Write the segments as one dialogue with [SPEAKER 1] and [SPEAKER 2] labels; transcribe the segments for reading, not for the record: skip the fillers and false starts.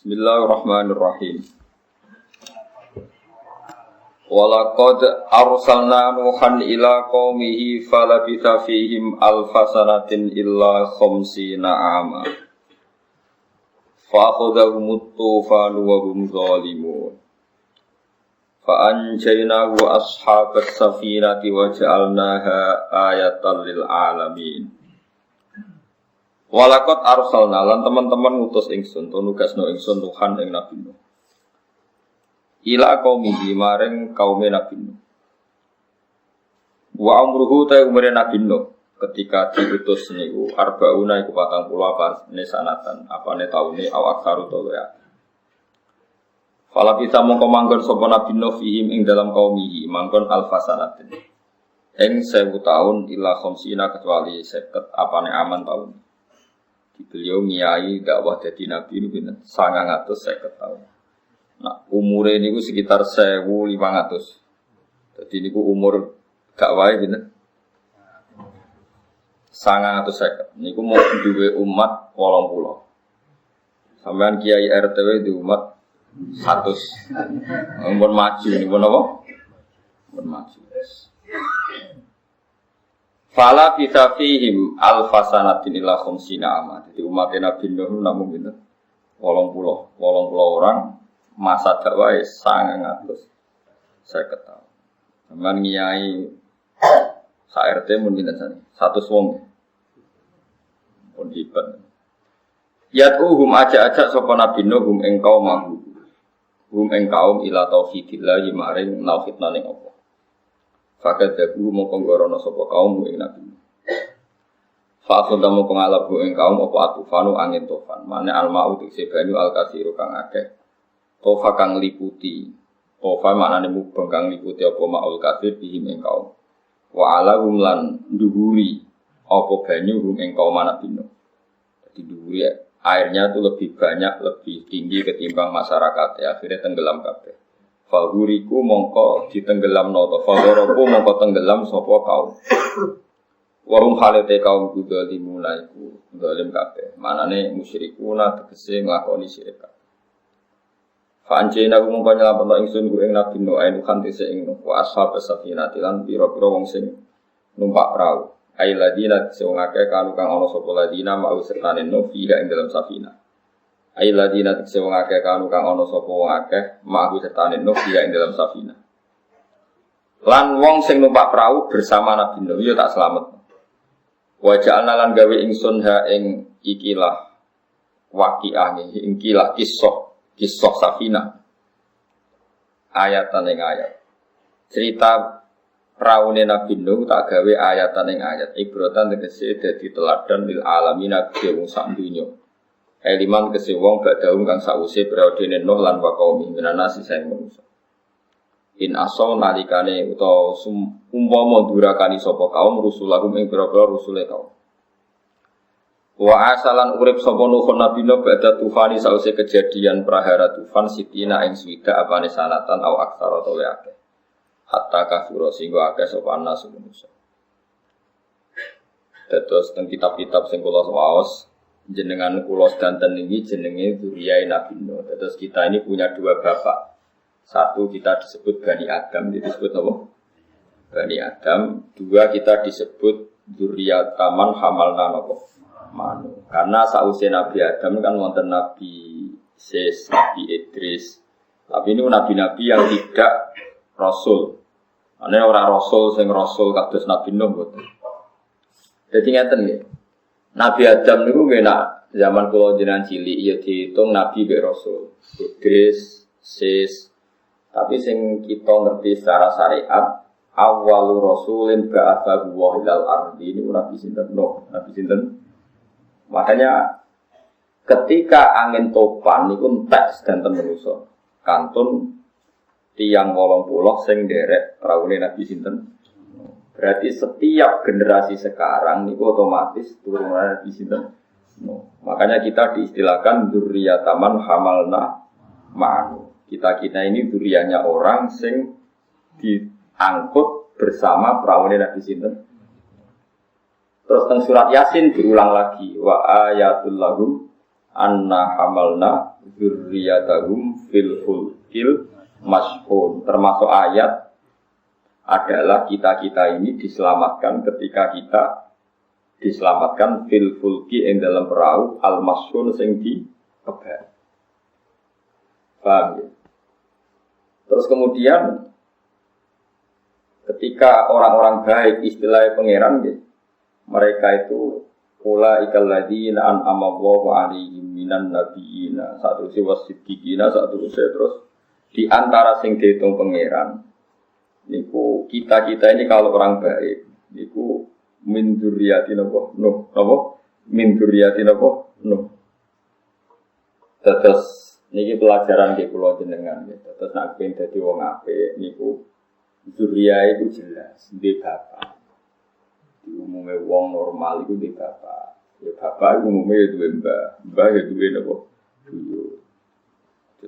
[SPEAKER 1] Bismillahirrahmanirrahim. Walaqad arsalna Nuhan ila qaumihi falabitha fihim alfasanatin illa khamsina ama. Fa'akhadhahumut tufanu wa hum zalimun. Fa'anjaynahu wa ashabas safinati wa ja'alnaha ayatan lil alamin. Walakot arsalna lan teman-teman ngutus ingsun to nugasno ingsun Tuhan ing Nabi Nuh. Ila qaumihi maring kaume Nabi Nuh. Wa amruhu ta umure Nabi Nuh ketika diutus niku arbauna iku 40 apa sanatan apane taune aw aksaru to ya. Fala bisa mongko manggon sapa Nabi Nuh fihim ing dalam qaumihi manggon alfasanatin. Ing 1000 taun ila khamsina kecuali 50 apane aman taun. Beliau ngiyai dakwah dadi nabi niku pinten 950 tahun. Nah, umure niku sekitar 1500. Dadi niku umur dakwah pinten 950. Niku mau duwe umat 80. Sampeyan kiai RTW di umat 100. Mun maju niku napa? Mun maju. Fala bisa fihim alfasanatin ila khamsina ama. Jadi umat Nabi Nuh namun pinten 80 orang masa dakwah 950 tahun. Sampeyan ngiyai sak RT mun pinten sane 100 wong. Pun hebat. Yatuhum aja-aja sapa Nabi Nuh hum ing kaum mahu. Hum ing kaum ila tauhidillah maring tauhidna ning apa. Fakat dagu mongko ngorono sapa kaum ing Nabi. Fa qadamu pengalabu ing kaum apa atufanu angin tofan. Mane almau dikse banyu alkasiru kang akeh. Tofa kang liputi. Tofa maknane mubeng kang liputi apa maul kasir bihim ing kaum. Wa alahum lan dhuwuri apa banyu hum ing kaum Nabi. Dadi dhuwuri airnya itu lebih banyak, lebih tinggi ketimbang masyarakat. Ya, akhirnya tenggelam kabeh. Faguriku mongko ditenggelam noto, fagoroku mongko tenggelam sopo kaum. Warung halete kaum kuda dimulaiku, zalim kabeh. Manane musyrikuna tegese nglakoni syirik. Fa'anjena ku mongko nyelametno ingsun ku ing Nabi Nuh ainu kan tese ing Nuh wa ashabas safinati lan pira-pira wong sing numpak prau. Ai ladina sing akeh kanu kang ana sapa ladina mau sertane Nuh fiha ing dalam safinah. Ai ladina tekse wong akeh kanu kang ana sapa wong akeh mahu setane Nuh dia ing dalam safina. Lan wong sing numpak perahu bersama Nabi Nuh ya tak selamat. Wa ja'alna lan gawe ingsun ha ing ikilah waqi'ah ing ikilah kisah safina. Ayatan ing ayat. Cerita praune Nabi Nuh tak gawe ayatan ing ayat. Ibratan tegese dadi teladan lil alamin wong sak donya. Eliman kese wong gak daung kang sause periode Nuh lan wa kaum minana sisa manusa. In asaw nalikane utawa umpama durakani sapa kaum rusulahum ing pira-pira rusule kaum. Wa asalan urip sapa Nuh Nabi Nuh badha tufani sause kejadian prahara tufan sitina ing swida apane sanatan au aksara to akeh. Hatta kafiro singgo akeh sapa anas manusa. Terus teng kitab-kitab sing kula waos jenengan kula sedanten iki jenenge dzurriyyah Nabi Nuh. Terus kita ini punya dua bapak. Satu kita disebut Bani Adam, disebut apa? Bani Adam. Dua kita disebut dzurriyyah taman hamalna apa? Manu. Karena sause Nabi Adam kan wonten Nabi Sis, Nabi Idris. Tapi ini nabi-nabi yang tidak rasul. Ana ora rasul sing rasul kados Nabi Nuh mboten. Dadi ngeten nggih. Nabi Adam niku enak zaman kula jenengan cilik ya diitung nabi mek rasul. Idris, Sis. Tapi sing kita ngerti secara syariat awwalu rasulin ba'atsahu wa ilal ardi ini nabi sinten Nuh, nabi sinten. Makanya ketika angin topan niku entek sedanten manusa. Kantun tiyang 80 sing nderek praune nabi sinten. Berarti setiap generasi sekarang niku otomatis turunan Nabi sinten. Makanya kita diistilahkan dzurriyyah taman hamalna ma'anu. Kita ini dzurriyyahnya orang sing diangkut bersama praune Nabi sinten. Terus teng surat Yasin diulang lagi wa ayatul lahum anna hamalna dzurriyyatahum fil fulkil mashhun. Termasuk ayat adalah kita-kita ini diselamatkan ketika kita diselamatkan fil fulki ing dalam perahu al mashhun sing dikebar. Paham ya? Terus kemudian ketika orang-orang baik istilahnya pangeran ya, mereka itu ulaikal ladzina an'ama Allahu 'alaihim minan nabiyina satu wasiddiqina satu terus di antara sing dihitung pangeran niku kita-kita ini kalau orang baik niku min dzurriyyati Nuh min dzurriyyati Nuh. Terus niki pelajaran di kula jenengan gitu. Terus nek ben dadi wong apik niku dzurriyyah itu jelas di bapak. Di umumnya wong normal itu di bapak. Ya bapak umumnya duwe mbah ya duwe napa? Buyut.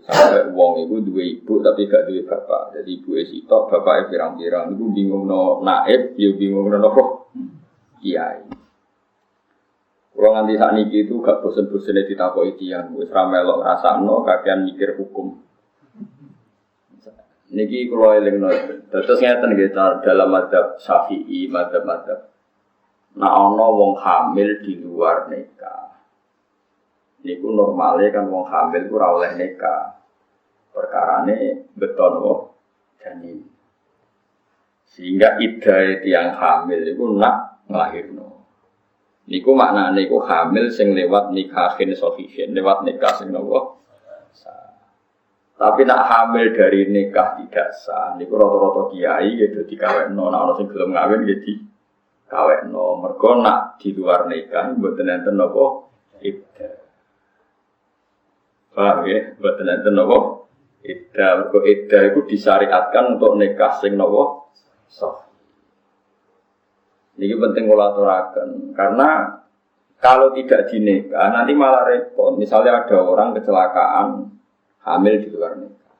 [SPEAKER 1] Sampai wong itu duwe ibu tapi gak duwe bapak. Jadi ibu sitok, bapake pirang-pirang niku bingungno naib, ya bingungno napa? Kiai. Kalau nganti saat ini itu gak bosan-bosannya ditakoki tiyang, wis ra melok ngrasakno kakean mikir hukum. Niki kula elingno. Terus ngeten nggih dalam madzhab Syafi'i, madzhab. Nek ana wong hamil di luar nikah. Niku normale kan wong hamil ku ora oleh nikah. Perkarane beton wae janin. Sehingga iddah tiyang hamil iku nak nglahirno. Niku maknane iku hamil sing lewat nikahin sahihin, lewat nikah sing nopo sah. Tapi nak hamil dari nikah tidak sah, niku rata-rata kiai ya dadi kawekno, nek ana sing gelem ngawin ya di kawekno. Mergo nak di luar nikah mboten enten napa iddah. Paham ya? Mboten enten napa iddah. Mergo iddah iku disyariatkan untuk nikah sing napa sah. Ini penting kula aturaken karena kalau tidak dinikah nanti malah repot. Misalnya ada orang kecelakaan hamil di luar nikah,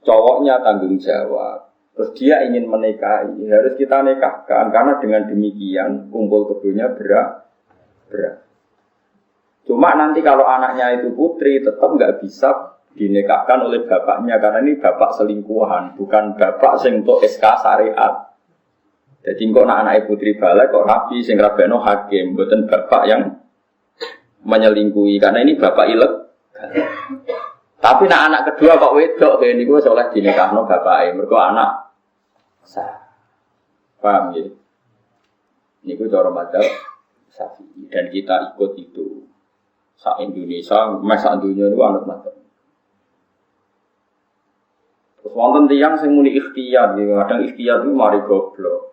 [SPEAKER 1] cowoknya tanggung jawab, terus dia ingin menikahi, harus kita nikahkan karena dengan demikian kumpul kebunnya berat. Cuma nanti kalau anaknya itu putri tetap nggak bisa dinikahkan oleh bapaknya karena ini bapak selingkuhan, bukan bapak sing untuk SK syariat. Jadi kok anak putri balik kok rapi sing rabekno hakim, mboten bapak yang menyelingkuhi karena ini bapak ilegal. Tapi anak kedua kok wedok kene niku wis oleh dinikahno bapake, mergo anak sah. Paham ya? Niku cara madzhab Syafi'i dan kita ikut itu. Sak Indonesia, mes sak dunya niku anut madzhab. Terus wonten tiyang sing muni ikhtiyar, kadang ikhtiyar itu mari goblok.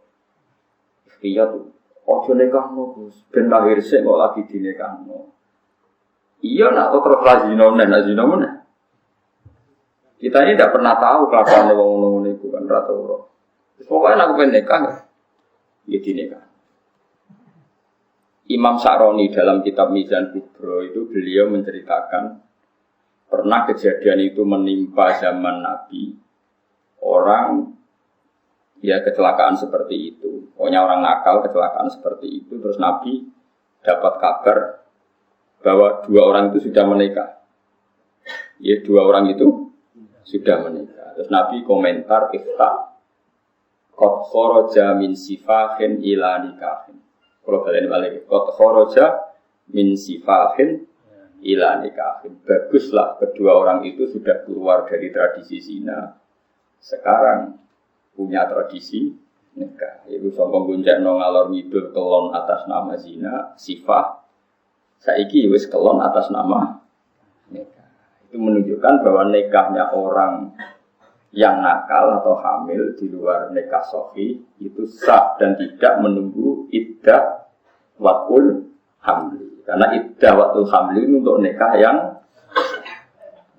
[SPEAKER 1] Iya tuh, ojo nikahno Gus, ben lahir sik kok lagi dinikahno. Iya nak kok terus lazino mana? Kita ini tidak pernah tahu kelakuan wong ngono niku kan rata-rata. Pokoknya aku pengen nikah, ya dinikah. Imam Sa'roni dalam kitab Mizan Kubro itu beliau menceritakan pernah kejadian itu menimpa zaman Nabi orang. Ya kecelakaan seperti itu. Pokoknya orang nakal kecelakaan seperti itu. Terus Nabi dapat kabar bahwa dua orang itu sudah menikah. Ya dua orang itu sudah menikah. Terus Nabi komentar ifta qad kharaja min sifahin ila nikahin. Kalau kalian balik qad kharaja min sifahin ila nikahin. Baguslah kedua orang itu sudah keluar dari tradisi zina. Sekarang punya tradisi nikah. Ibu sombong gunjakno ngalor ngidul kelon atas nama zina, sifah. Saiki wis kelon atas nama nikah. Itu menunjukkan bahwa nikahnya orang yang nakal atau hamil di luar nikah sahih itu sah dan tidak menunggu iddah watul hamli. Karena iddah watul hamli itu untuk nikah yang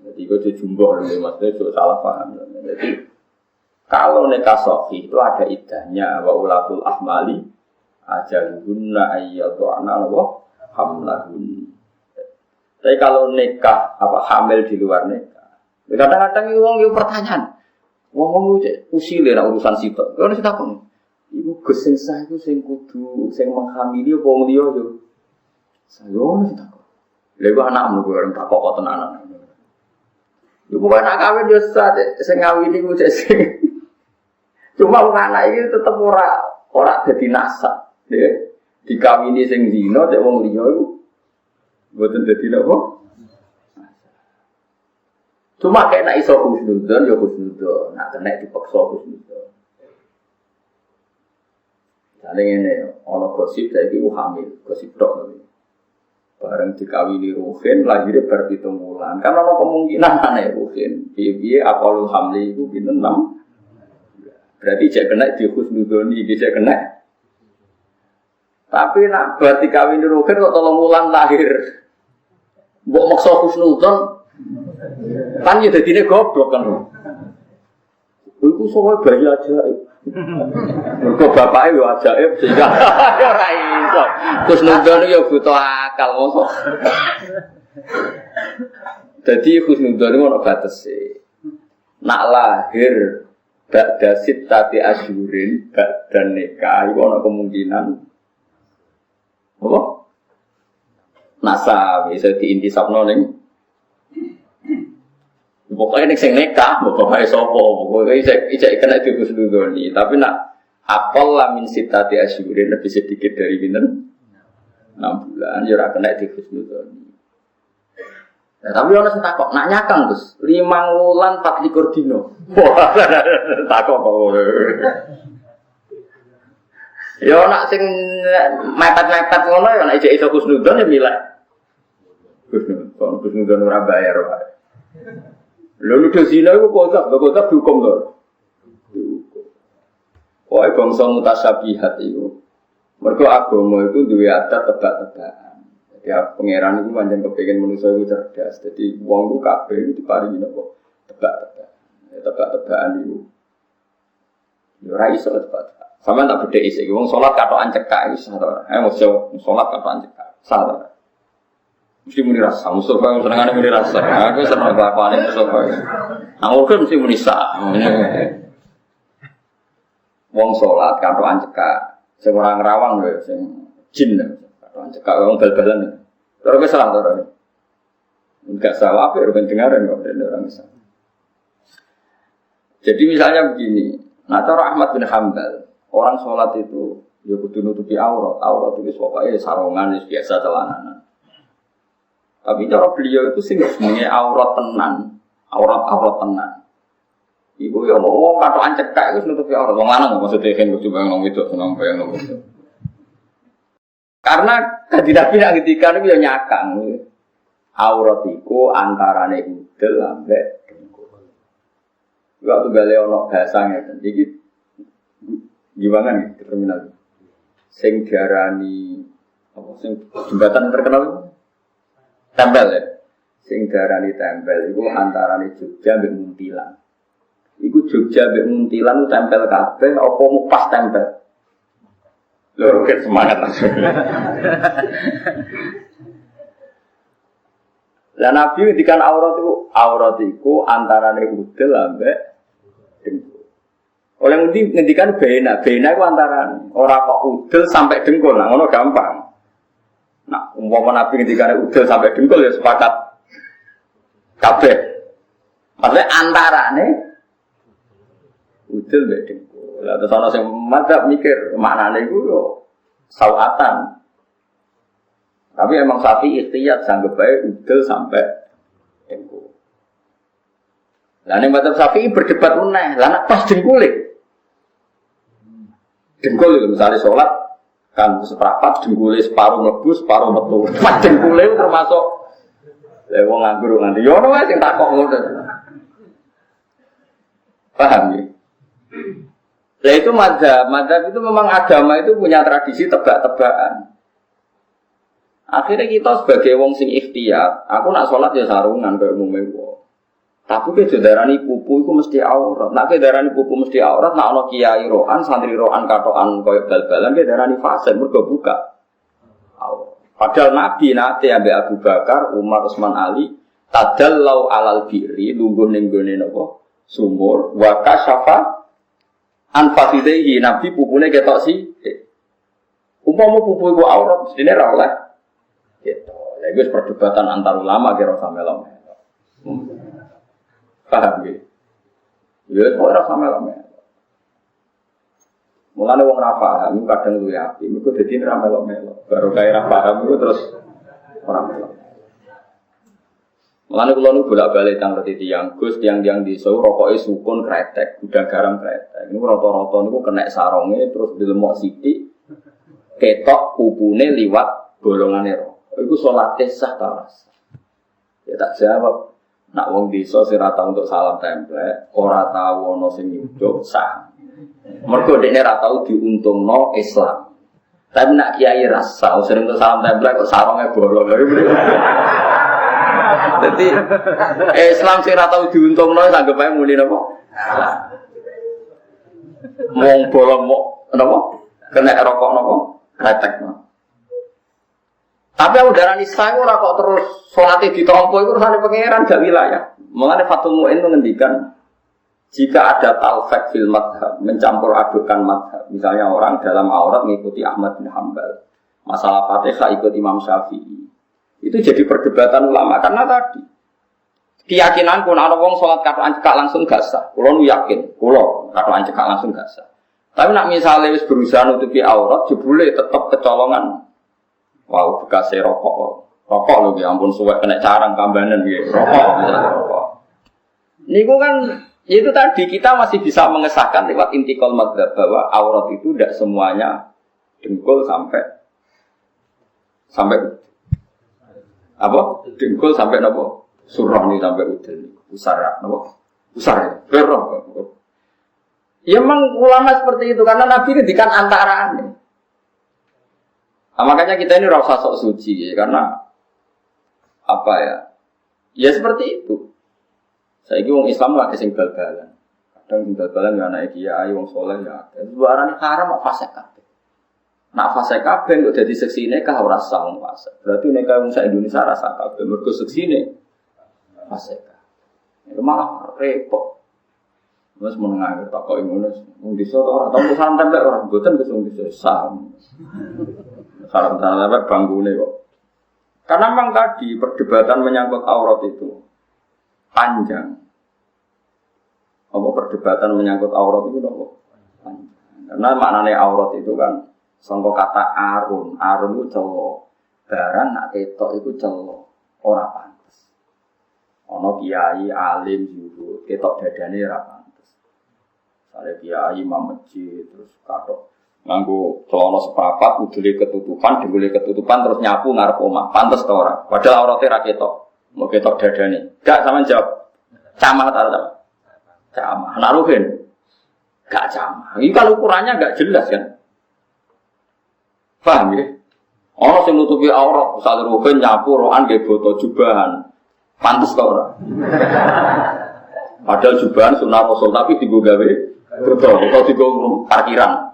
[SPEAKER 1] jadi itu jumbo maksudnya itu salah paham. Jadi kalau nikah sahih itu ada iddahnya wa ulatul ahmali ajaluhunna ayyadhana wa hamlahun. Tapi kalau nikah hamil di luar nikah, kadang-kadang wong yo pertanyaan. Wong usile nek urusan sitok. Ono sing takon. Iku Gus sing sah iku sing kudu sing menghamili apa wong liya yo. Saya ono sing takon. Lha iku anakmu kok tak kok tenanan. Iku kok anak kawin yo sing ngawini ku sing. Cuma wong anak iki tetep ora dadi nasab. Ya. Dikawini sing zina cek wong liya iku mboten dadi napa? Cuma kayak nak iso husnudzon ya husnudzon, nak kena dipaksa husnudzon. Jane ngene, ana gosip saiki ku hamil, gosip tok to. Bareng dikawini Ruhin lahir bar 7 wulan. Kan ana kemungkinan anake Ruhin. Piye-piye apalul hamli iku pinten 6. Berarti jek kena di husnudzoni, iki jek kena. Tapi nak bar dikawini Ruhin kok 3 wulan lahir. Mbok maksa husnudzon kan ya dadine goblok kan. Iku soal bayi ajaib. Mergo bapake yo ajaib sehingga ora iso. Terus nundone yo butuh akal mosok. Dadi husnudzon iku ono batese. Nak lahir ba'da sittati asyurin ba'da nikah iku ono kemungkinan apa? Nasa bisa diintisabno ning pokoknya nek sing nekah, pokoknya sopo, pokoknya isek kena dihusnudzoni. Tapi nak apal lamin sitati asyurin lebih sedikit dari pinten 6 bulan, ya ora kena dihusnudzoni. Nah, tapi ono sing takok, nak nyakang Gus, 5 wulan 24 dino. Wah, takok kok. Ya nak sing mepet-mepet ngono ya nek iso husnudzon ya milih. Husnudzon ora bayar wae. Lalu nuduh zina itu kodok dihukum lho. Pokoknya bangsa mutasyabihat itu. Mergo agama itu duwe adat tebak-tebakan. Jadi pangeran itu pancen kepengin manusa itu cerdas. Jadi wong ku kabeh itu diparingi napa? Tebak-tebakan. Tebak-tebakan itu. Ya ora iso tebak. Sampeyan tak bedheki iki wong salat katokan cekak iku salah. Mesti salat katokan cekak. Salah. Mesti muni rasa, Mustafa yang senengane muni rasa. Aku seneng kelakuane Mustafa. Aku kan mesti muni sak. Wong salat katokan cekak, sing ora ngrawang lho, sing jin katokan cekak wong bal-balan. Ora wis salah to ora. Enggak salah apa ya dengaran kok orang bisa. Jadi misalnya begini, nah cara Ahmad bin Hanbal, orang salat itu ya kudu nutupi aurat. Aurat itu pokoknya sarungan biasa celananan. Tapi cara beliau itu sing jenenge aurat tenan, aurat tenan. Ibu ya mau katokan cekak itu nutupi aurat. Wong lanang maksudnya kan kudu bayang nang wedok seneng bayang nang wedok. Karena kandidat pindah ketika itu ya nyakang. Aurat iku antarane udel ambek dengkul. Waktu gale ono bahasane iki gimana nih terminal. Sing diarani apa sing jembatan terkenal itu? Tempel ya, sing darani tempel itu antarane Jogja mbek Muntilan. Iku Jogja mbek Muntilan itu tempel kabeh apa mau pas tempel. Lho ket semangat langsung. Lah Nabi ngendikan aurat iku antarane udel ambek dengkul. Oleh ngendikan bena iku antarane ora kok udel sampai dengkul, nah ngono gampang. Nah, umpama Nabi ketika udel sampai dengkul ya sepakat kabeh. Maksudnya antarane udel mbek dengkul. Lah terus ana sing madzhab mikir maknane iku yo sawatan. Tapi emang sapi ikhtiyat sanggep bae udel sampai dengkul. Lah nek madzhab Syafi'i berdebat meneh, lah nek pas dengkule. Dengkul itu misalnya sholat kan seprapat dengkule separuh mlebu separuh metu. Pas dengkule termasuk lha wong nganggur nganti yo ono wae sing takok ngono. Paham ya? Lah itu madzhab itu memang agama itu punya tradisi tebak-tebakan. Akhirnya kita sebagai wong sing ikhtiyat, aku nak sholat ya sarungan kaya umume wong. Tapi ke darani pupu itu mesti aurat. Nak ke darani pupu mesti aurat, nak ana kiai rohan, santri rohan katokan koyo bal-balan ke darani fasen mergo buka aurat. Padahal Nabi nate ambek Abu Bakar, Umar, Utsman, Ali tadallau alal birri lungguh ning gone napa? Sumur wa kasyafa anfasihi Nabi pupune ketok sithik. Umpama pupu iku aurat, mestine ra oleh ketok. Lha itu perdebatan antar ulama kira sama melok. Paham nggih? Ya ora sama melok. Mulane wong ra paham kadang luwih apik, iku dadi ra melok-melok. Baru kaya ra paham iku terus ora melok. Mulane kula nu bolak-balik tang reti tiyang Gus tiang-tiang desa rokoke sukun kretek, gudang garam kretek. Niku rata-rata niku kena sarunge terus dilemok sithik ketok pupune liwat bolongane rokok. Iku salate sah ta ora? Ya tak jawab, nak wong desa sing ra tau untuk salam templek, ora tau ana sing nyucuk sah. Mergo dekne ra tau diuntungno Islam. Tapi nak kiai rasa sering untuk salam templek kok sarunge bolong. Jadi Islam sing ra tau diuntungno sanggep ae muni napa? Wong bolong mok napa? Kena rokok napa? Kretek no. Tapi aku darani sah ora kok terus salate ditampa iku urusane pangeran gak wilayah. Mulane Fathul Mu'in itu ngendikan jika ada talfek fil madhab, mencampur adukan madhab. Misalnya orang dalam aurat mengikuti Ahmad bin Hanbal, masalah Fatihah ikut Imam Syafi'i. Itu jadi perdebatan ulama karena tadi keyakinan kun ana wong salat katokan cekak langsung gak sah. Kulo nu yakin, kulo katokan cekak langsung gak sah. Tapi nak misalnya wis berusaha nutupi aurat, jebule tetap kecolongan. Wow, bekas rokok. Rokok lho ya ampun suwek kena carang kambanan nggih. Rokok misalnya rokok. Niku kan itu tadi kita masih bisa mengesahkan lewat intikal madzhab bahwa aurat itu tidak semuanya dengkul sampai apa? Dengkul sampai napa? Surah nih sampai udel. Usara napa? Usar. Berok. Ya memang ulama seperti itu karena Nabi ngendikan antaraan. Nah, makanya kita ini rasa sok suci ya, karena apa ya? Ya seperti itu. Saiki wong Islam lagi sing bal-balan. Kadang sing bal-balan ya anak kiai wong saleh ya. Suarane haram kok fasik kabeh. Nak fasik kabeh kok dadi seksine kah ora sah wong fasik. Berarti nek wong sak Indonesia rasa kabeh mergo seksine fasik. Itu malah repot. Wes menengah tak kok ngono wong desa ora tau santen lek ora mboten wis wong desa sam. Salam tanah banggune kok. Karena memang tadi perdebatan menyangkut aurat itu panjang. Apa perdebatan menyangkut aurat itu panjang. Karena maknanya aurat itu kan sangka kata arun. Arun itu celo. Barang nak ketok itu celo. Ora pantes. Ana kiai alim zuhud, ketok dadane ora pantes. Sale kiai imam masjid terus katok nganggo celana seprapat udule ketutupan, dengkule ketutupan terus nyapu ngarep omah. Pantes ta ora? Padahal aurate ra ketok. Mau ketok dadane. Gak sampean jawab. Camah ta ora? Camah. Nak ruhin. Gak camah. Ini kan ukurannya gak jelas kan? Paham ya? Ana sing nutupi aurat, misale ruhin nyapu rokan nggih boto jubahan. Pantes ta ora? Padahal jubahan sunah Rasul tapi digo gawe boto atau digo parkiran.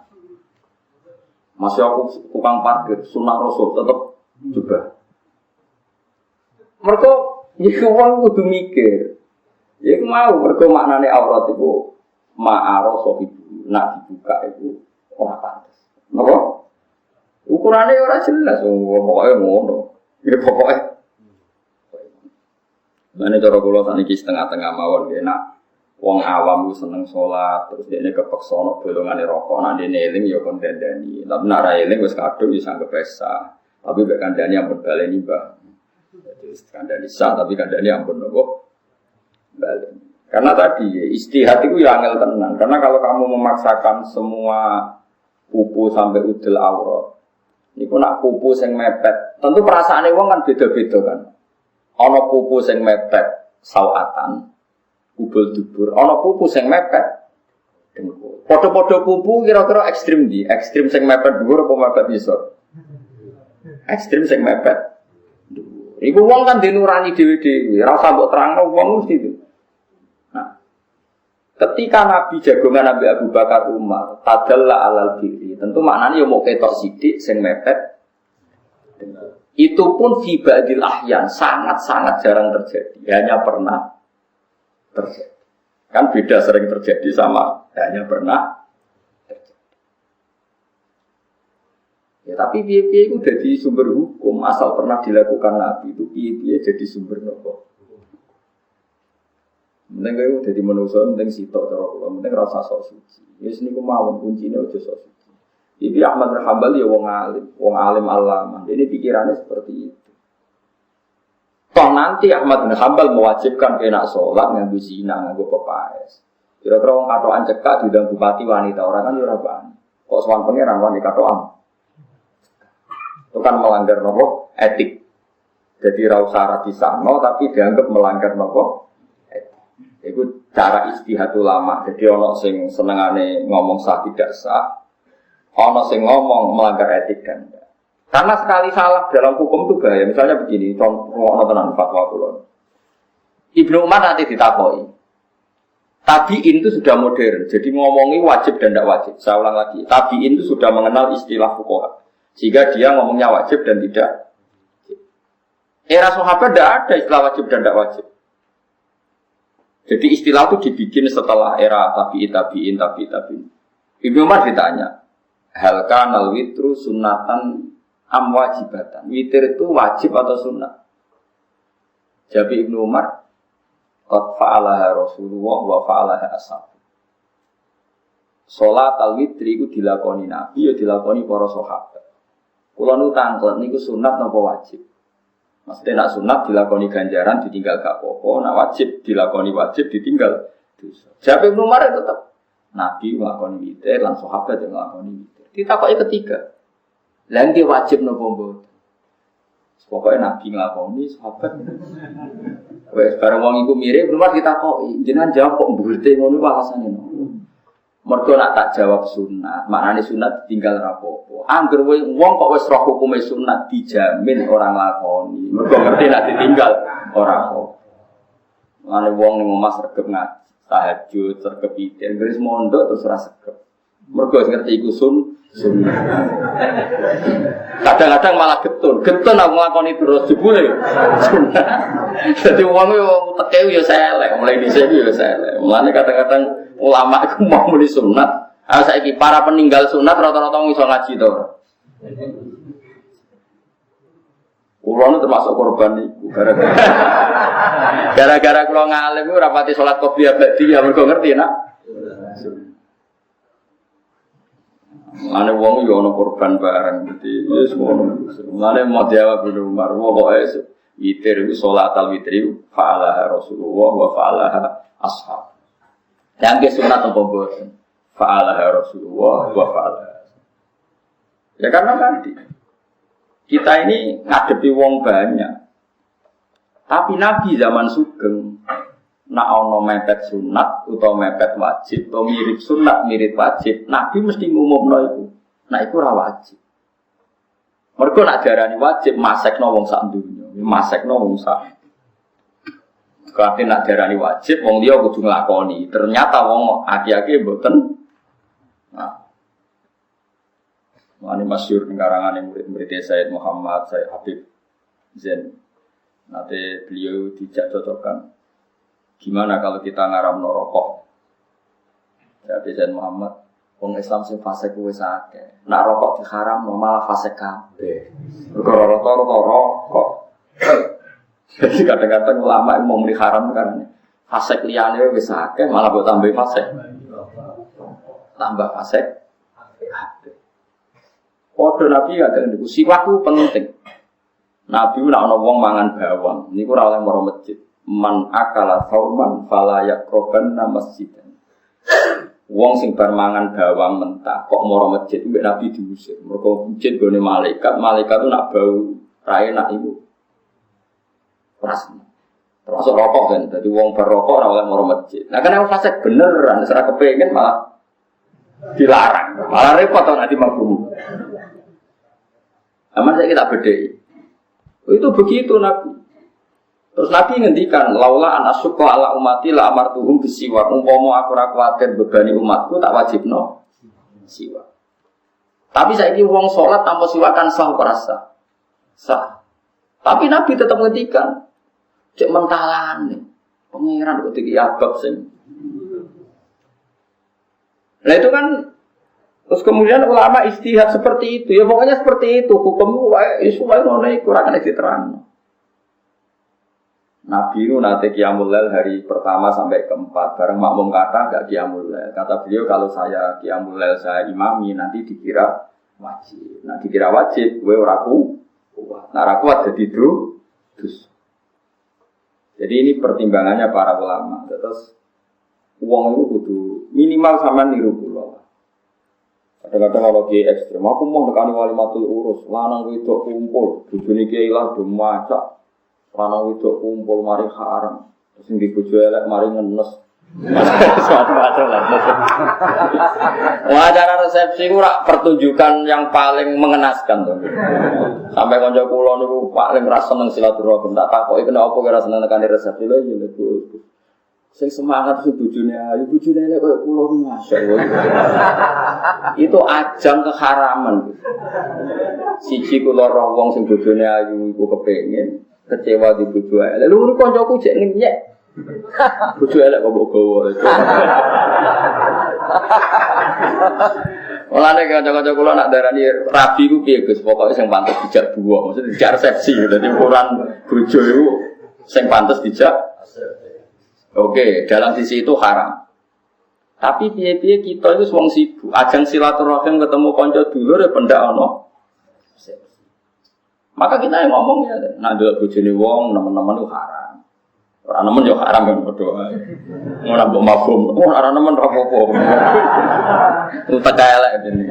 [SPEAKER 1] Masih aku tukang parkir, sunah Rasul tetap juga. Mereka, ya orang kudu mikir. Ya mau, mereka maknanya aurat itu ma'arosoh itu, nak dibuka itu orang pantas. Kenapa? Ukurannya orang jelas, pokoknya ngono. Ya pokoknya. Ini cara kula saniki setengah-tengah mawon enak. Wong awam ku seneng salat, terus dene kepeksa ana bolongane rokok, nek dene eling ya kon dandani. Tapi nek ra eling wis kadung ya sanggep pesa. Tapi mek kandhani ampun baleni, Mbah. Jadi kandhani sah tapi kandhani ampun nopo baleni. Karena tadi istihad itu ya angel tenan. Karena kalau kamu memaksakan semua pupu sampai udel aurat, niku nak pupu sing mepet, tentu perasaane wong kan beda-beda kan. Ana pupu sing mepet sawatan. Kubul dubur, ana pupu sing mepet dengkul. Padha-padha pupu kira-kira ekstrim ndi? Ekstrim sing mepet dhuwur apa mepet isor? Ekstrim sing mepet dhuwur. Iku wong kan dinurani dhewe-dhewe, ora usah mbok terangno wong mesti itu. Nah, ketika Nabi jagongan Nabi Abu Bakar Umar, tadalla alal diri, tentu maknanya ya mau ketok sithik sing mepet dengkul. Itu pun fi ba'dil ahyan sangat-sangat jarang terjadi, hanya pernah terjadi. Kan beda sering terjadi sama hanya pernah terjadi. Ya tapi piye-piye itu jadi sumber hukum asal pernah dilakukan Nabi itu piye-piye jadi sumber nopo. Mending kowe dadi manusa mending sitok cara kula, mending rasa sok suci. Wis niku mawon kuncine aja sok suci. Iki Ahmad bin Hambal ya wong alim alama. Ini pikirannya seperti itu. Toh nanti Ahmad bin Hambal mewajibkan kena sholat nganggo zina, nganggo pepaes. Kira-kira wong katokan cekak diundang bupati wanita orang kan ora bani. Kok sowan pangeran wanita katokan. Itu kan melanggar nopo etik. Jadi ra usah ra disahno tapi dianggap melanggar nopo etik. Itu cara istihad ulama. Jadi ono sing senengane ngomong sah tidak sah, ono sing ngomong melanggar etik kan. Karena sekali salah dalam hukum itu bahaya. Misalnya begini, contoh tenan fatwa kula. Ibnu Umar nanti ditakoi. Tabi'in itu sudah modern, jadi ngomongi wajib dan tidak wajib. Saya ulang lagi, tabi'in itu sudah mengenal istilah fuqaha. Sehingga dia ngomongnya wajib dan tidak. Era sahabat tidak ada istilah wajib dan tidak wajib. Jadi istilah itu dibikin setelah era tabi'in. Ibnu Umar ditanya, hal kanal witru sunnatan am wajibatan. Witir itu wajib atau sunnah? Jawab Ibnu Umar, qad fa'alaha Rasulullah wa fa'alaha ashab. Salat al-witri itu dilakoni Nabi, ya dilakoni para sahabat. Kula nu tanglet niku sunat napa wajib? Maksudnya nak sunat dilakoni ganjaran ditinggal gak apa-apa, nak wajib dilakoni wajib ditinggal dosa. Jawab Ibnu Umar tetap Nabi nglakoni witir lan sahabat yang nglakoni witir. Ditakoki ketiga. Lah iki wajib napa mboten? Pokoke Nabi nglakoni sahabat. Wes bareng wong iku mirip Ibnu Umar ditakoki, jenengan jawab kok mbulte ngono wae alasane nopo? Mergo nak tak jawab sunat, maknane sunat tinggal rapopo. Angger wong kok wis roh hukume sunat dijamin orang lakoni. Mergo ngerti nak ditinggal ora apa. Mane wong ning omah sregep ngaji, tahajud, sregep witir, ngris mondok terus ora sregep. Mergo ngerti iku sunat. Kadang-kadang malah getun aku nglakoni terus jebule sunat. Dadi wong yo teke yo selek, mulai dhisik yo selek. Mulane kadang-kadang ulama itu mau muni sunat. Saiki para peninggal sunat rata-rata wong iso ngaji to. Kulo termasuk korban iku gara-gara kulo ngalim ora pati salat qobliyah ba'diyah mergo ngerti nak. Mane wong yo ana korban bareng dadi wis ngono. Mane mau jawab Ibnu Umar pokoke witir iku salat al-witri fa'alaha Rasulullah wa fa'alaha ashab. Yang ke sunat apa bosan? Fa'alaha Rasulullah wa fa'alaha. Ya karena tadi kita ini ngadepi wong banyak. Tapi Nabi zaman sugeng nak ono mepet sunat utawa mepet wajib atau mirip sunat mirip wajib, Nabi mesti ngumumno iku. Nah iku ora wajib. Mergo nak diarani wajib masekno wong sak donya, masekno wong sak. Kalau nak diarani wajib, wong dia kudu nglakoni. Ternyata wong aki-aki mboten. Nah, ini masyhur karangane murid-murid Sayyid Muhammad, Sayyid Habib Zain. Nanti beliau dijak cocokkan. Gimana kalau kita ngaramno rokok? Ya Sayyid Muhammad, wong Islam sing fasik wis akeh. Nak rokok diharamno malah fasik kabeh. Perkara rokok. Jadi kadang-kadang ulama yang mau muni haram karena fasek liyane wis akeh malah mbok tambah fasek. Tambah fasek. Padha Nabi kadang niku siwak ku penting. Nabi nek ana wong mangan bawang, niku ora oleh maro masjid. Man akala sauman fala yaqrabanna masjidan. Wong sing bar mangan bawang mentah kok maro masjid mbek Nabi diusir. Mergo masjid gone malaikat itu nak bau ra enak iku. Termasuk rokok kan, jadi wong berrokok ora oleh maro masjid. Nah kan yang fasik beneran, secara kepengin malah dilarang, malah repot kalau nanti mabuk. Aman saya kita bedai. Itu begitu Nabi. Terus Nabi ngendikan, laula an asyqa ala ummati la amartuhum bisiwak. Umpama aku ora kuwatir bebani umatku tak wajibno siwak. Tapi saiki wong salat tanpa siwakan sah ora sah? Sah. Tapi Nabi tetap ngendikan cek mentalan nih, pengiran kok tinggi abab sing. Nah itu kan Terus kemudian ulama istihad seperti itu. Ya pokoknya seperti itu. Hukum isu wae ngono iku ora kena diterangno. Nabi itu nanti qiyamul lail hari pertama sampai keempat. Bareng makmum kata gak qiyamul lail. Kata beliau kalau saya qiyamul lail saya imami nanti dikira wajib. Nah dikira wajib kowe ora kuat. Nah ora kuat jadi dus. Jadi ini pertimbangannya para ulama. Terus uang itu kudu minimal sama niru kula. Kadang-kadang kalau kiai ekstrem, aku mau nekani walimatul urus, lanang wedok kumpul, bojone kiai lah do macak. Lanang wedok kumpul mari haram. Terus sing bojo elek mari ngenes. Macam-macam lah. Acara resepsi ku rak pertunjukan yang paling mengenaskan tuh. Sampai kanca kula niku paling ra seneng silaturahim. Tak takoki kenapa kira seneng nekani resepsi lho ya Gus. Sing semangat sing bojone ayu, bojone elek koyo kula masyaallah. Itu ajang keharaman. Siji kula roh wong sing bojone ayu iku kepengin kecewa di bojo elek. Lho ngono kancaku jek ngenyek. Bojo elek kok mbok gawa. Mulane kanca-kanca kula nak darani rabi ku piye Gus, pokoke sing pantes dijak buah, maksud dijak resepsi. Dadi ukuran bojo iku sing pantes dijak. Oke, dalam sisi itu haram. Tapi piye-piye kita itu wong sibuk, ajang silaturahim ketemu kanca dulur ya pendak ana. Maka kita yang ngomong ya, nak ndelok bojone wong nemen-nemen itu haram. Ora nemen yo haram kan padha ae. Ora mbok mafhum, ora nemen ra apa-apa. Utek elek ini.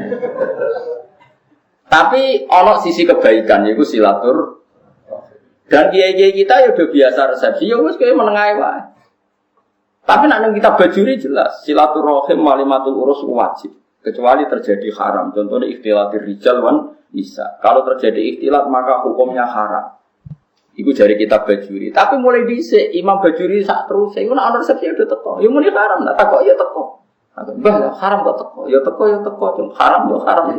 [SPEAKER 1] Tapi ana sisi kebaikan yaiku silatur. Dan kiai-kiai kita ya udah biasa resepsi, ya wis kaya menengae wae. Tapi nak kita bajuri jelas silaturahim walimatul urus wajib kecuali terjadi haram. Contohnya ikhtilatir rijal wan nisa. Kalau terjadi ikhtilat maka hukumnya haram. Iku jari kita bajuri. Tapi mulai dhisik Imam Bajuri sak terus iku nak resepsi udah teko. Ya muni haram nak takok ya teko. Mbah haram kok teko. Ya teko cuma haram yo haram.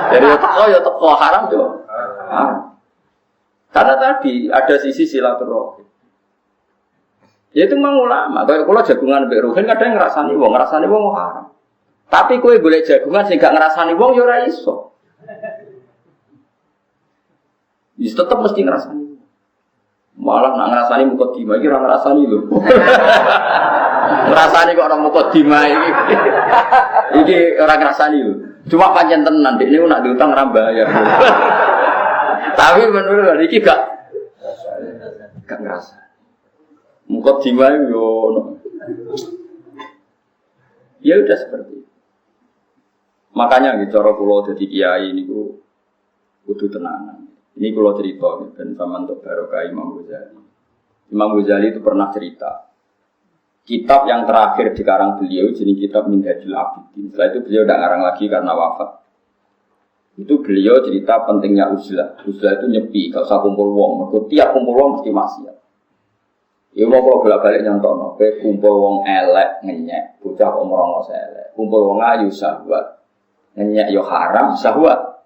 [SPEAKER 1] Jadi ya teko haram yo. Karena tadi ada sisi silaturahim. Ya itu memang ulama. Kayak kalau jagungan mbek Ruhin kadang ngrasani wong haram. Tapi kowe golek jagungan sing gak ngrasani wong ya ora iso. Wis tetep mesti ngrasani. Malah nak ngrasani mukadimah iki ora ngrasani lho. Ngrasani kok ora mukadimah iki. Iki ora ngrasani lho. Cuma pancen tenan dekne nak diutang ora bayar. Tapi menurut iki gak ngrasani. Mukadimah yo ya udah seperti itu. Makanya gitu cara kula dadi kiai niku kudu tenanan. Ini kula cerita dan sama untuk barokah Imam Ghazali. Imam Ghazali itu pernah cerita kitab yang terakhir dikarang beliau jenis kitab Minhajul Abidin. Setelah itu beliau udah ngarang lagi karena wafat. Itu beliau cerita pentingnya uzlah. Uzlah itu nyepi, kalau usah kumpul wong. Mergo tiap kumpul wong mesti maksiat. Ya mau kalau bolak-balik nyontokno, kowe kumpul wong elek ngenyek, bocah kok merongo elek. Kumpul wong ayu syahwat. Ngenyek yo haram syahwat.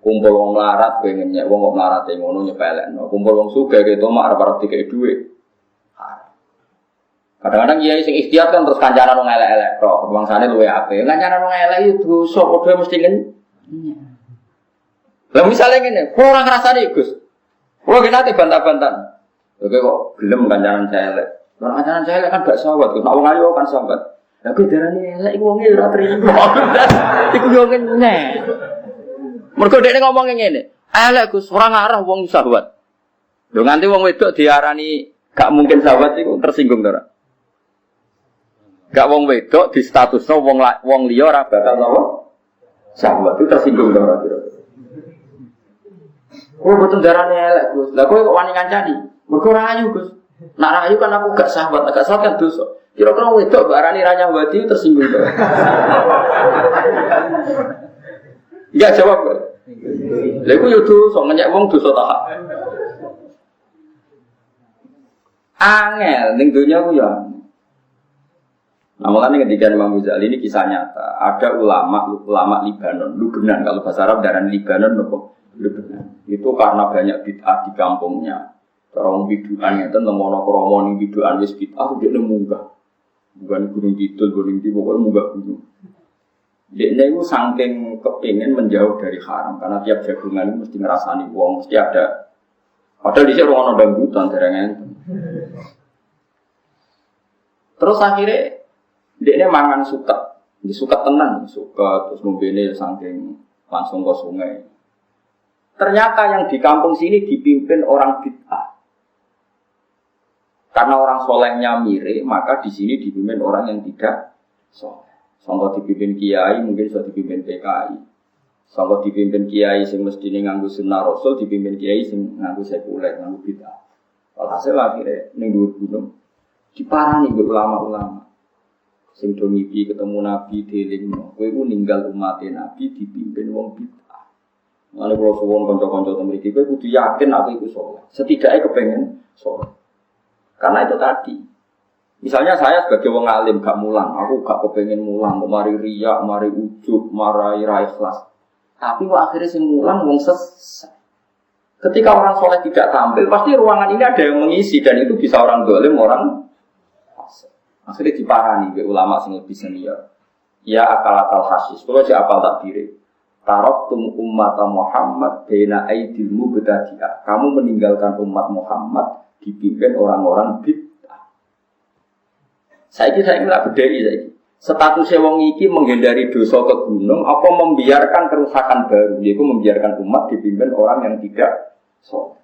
[SPEAKER 1] Kumpul wong melarat kowe ngenyek, wong kok mlarate ngono nyepelekno. Kumpul wong sugih keto mak arep-arep dikeki dhuwit. Haram. Kadang-kadang kiai sing ikhtiar kan terus kancanan wong elek-elek tok, bangsane luwe apik. Kancanan wong elek itu dosa padha mesti ngenyek. Lah misale ngene, kok ora ngrasani Gus. Kulo nate bantah-bantahan. Oke kok gelem kancanan saya elek. Kalau kancanan saya elek kan gak sahabat, nek wong ayu kan sahabat. Lah kok darane elek iku wong ora trimo. Iku yo ngene. Mergo dekne ngomong ngene, elek Gus, ora ngarah wong sahabat. Lho nganti wong wedok diarani gak mungkin sahabat iku tersinggung to ora? Gak wong wedok di statusno wong liya ora bakal napa? Sahabat itu tersinggung to ora kira-kira. Oh betul darane elek Gus. Lah kowe kok wani kancani? Mergo ora ayu, Gus. Nak ayu kan aku gak sahabat kan dosa. Kira-kira wedok barani ra nyawati tersinggung to. Enggak jawab. Lha iku yo dosa ngenyek wong dosa ta. Angel ning donya ku ya. Nah, makanya ketika Imam Ghazali ini kisah nyata, ada ulama Libanon, Lubnan kalau bahasa Arab darah Libanon Lubnan. Itu karena banyak bid'ah di kampungnya. Orang biduan itu temono kromo ning biduan wis bid'ah dia munggah. Bukan gunung kidul, gunung di pokoknya munggah gunung. Dia itu saking kepingin menjauh dari haram karena tiap jagungan itu mesti ngerasani wong, mesti ada. Padahal di sini orang ada dangdutan derengnya. Terus akhirnya dia mangan suka, disuka tenan, suka terus mobilnya saking langsung ke sungai. Ternyata yang di kampung sini dipimpin orang bid'ah. Karena orang solehnya mirip, maka di sini dipimpin orang yang tidak soleh. Sangka dipimpin kiai, mungkin sudah dipimpin PKI. Sangka dipimpin kiai sing mestine nganggo sunnah Rasul, dipimpin kiai sing nganggo sekuler, nganggo bid'ah. Walhasil akhirnya ning dhuwur gunung diparani mbek ulama-ulama. Sing do ngipi ketemu Nabi delingno, kowe iku ninggal umat Nabi dipimpin wong bid'ah. Mane kula suwun kanca-kanca teng mriki kowe kudu yakin aku iku saleh. Setidaknya kepengen saleh. Karena itu tadi. Misalnya saya sebagai wong alim gak mulang, aku gak kepengen mulang, mari riya, mari ujub, mari ra ikhlas. Tapi kok akhirnya sing mulang wong sesat. Ketika orang soleh tidak tampil, pasti ruangan ini ada yang mengisi dan itu bisa orang dolim, orang fasik. Akhirnya diparani ke ulama sing lebih senior. Ya akal hasis, kalau si apal takbir. Taraktum ummata Muhammad baina aidil mubtadi'ah. Kamu meninggalkan umat Muhammad dipimpin orang-orang bid'ah. Saya nggak bedai saya. Statusnya wong iki menghindari dosa ke gunung, apa membiarkan kerusakan baru, yaitu membiarkan umat dipimpin orang yang tidak soleh.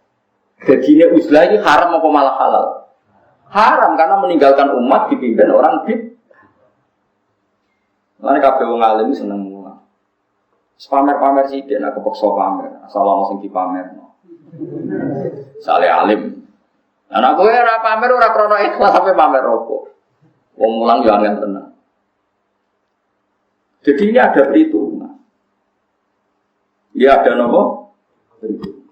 [SPEAKER 1] Jadinya uzlah ini haram apa malah halal? Haram karena meninggalkan umat dipimpin orang bid'ah. Mana kabeh wong alim seneng mulang. Pamer-pamer sithik nek kepeksa pamer, asal ana sing dipamerno. Sale alim. Ana kowe ora pamer ora krana ikhlas sampe pamer opo. Wong mulang yo angel tenan. Jadi ini ada perhitungan. Ya ada nopo? Perhitungan.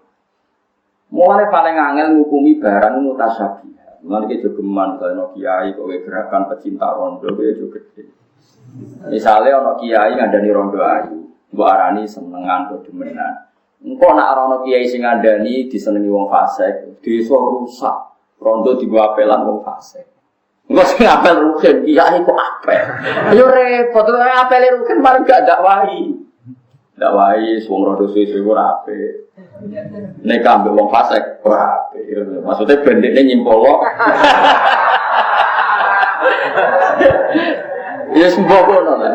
[SPEAKER 1] Mulai paling angel ngukumi barang mutasyabih. Mulai ke jogeman kalau kiai kowe gerakan pecinta rondo kowe yo gede. Misalnya ana kiai ngandani rondo ayu, mbok arani senengan to demenan. Engko nek ana kiai sing ngandani disenengi wong fasik, desa rusak. Rondo dibawa apelan wong fasik. Engko sing apel rugen kiai kok apel. Yo repot, apel rugen malah gak dakwahi. Dakwahi wong rondo suwe-suwe ora apik. Nek ambek wong fasik ora apik. Maksudnya bendekne nyimpolo. Ya sembokono lah.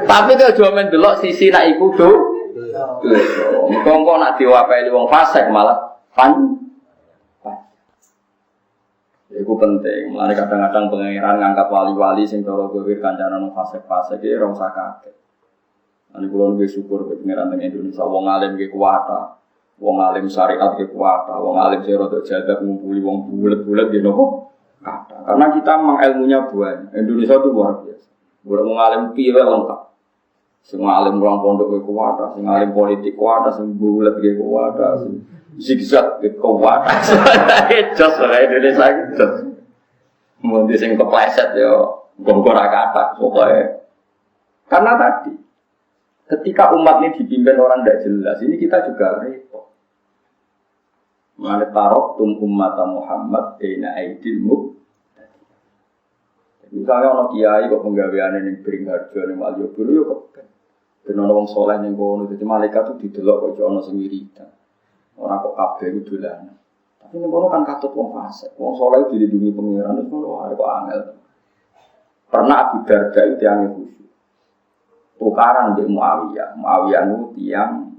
[SPEAKER 1] Tapi kok aja men delok sisi nek iku do. Engko nak diwapeli wong fasik malah fan. Iku penting. Mulane kadang-kadang pangeran ngangkat wali-wali sing cara gawir kancanan wong fasik-fasik iki ora usah kaget. Ane kula nggih syukur be pangeran teng Indonesia wong alim nggih kuwata. Wong alim syariat nggih kuwata. Wong alim sing rada jadak ngumpuli wong bulet-bulet nggih napa? Kata. Karena kita memang ilmunya banyak. Indonesia itu luar biasa. Bukan mengalim piye lengkap. Sing alim orang pondok ke kuwata, sing alim politik kuwata, sing bulet ke kuwata, sing zigzag ke kuwata. Jos ora Indonesia gitu. Mun sing kepleset yo ora kata pokoke. Karena tadi ketika umat ini dipimpin orang tidak jelas, ini kita juga repot. Mengenai taraktum ummata Muhammad baina aidil mubtadi'ah. Misalnya orang kiai kok penggaweane ning Bringharjo ning Malioboro yo kok ben ana wong saleh ning kono dadi malaikat tuh didelok kok ana sing wiridan. Ora kok kabeh iku dolanan. Tapi ning kono kan katut wong fasik. Wong saleh dilindungi pengiran terus ngono wae kok angel. Pernah Abu Darda itu yang khusyuk. Tukaran di Muawiyah. Muawiyah itu yang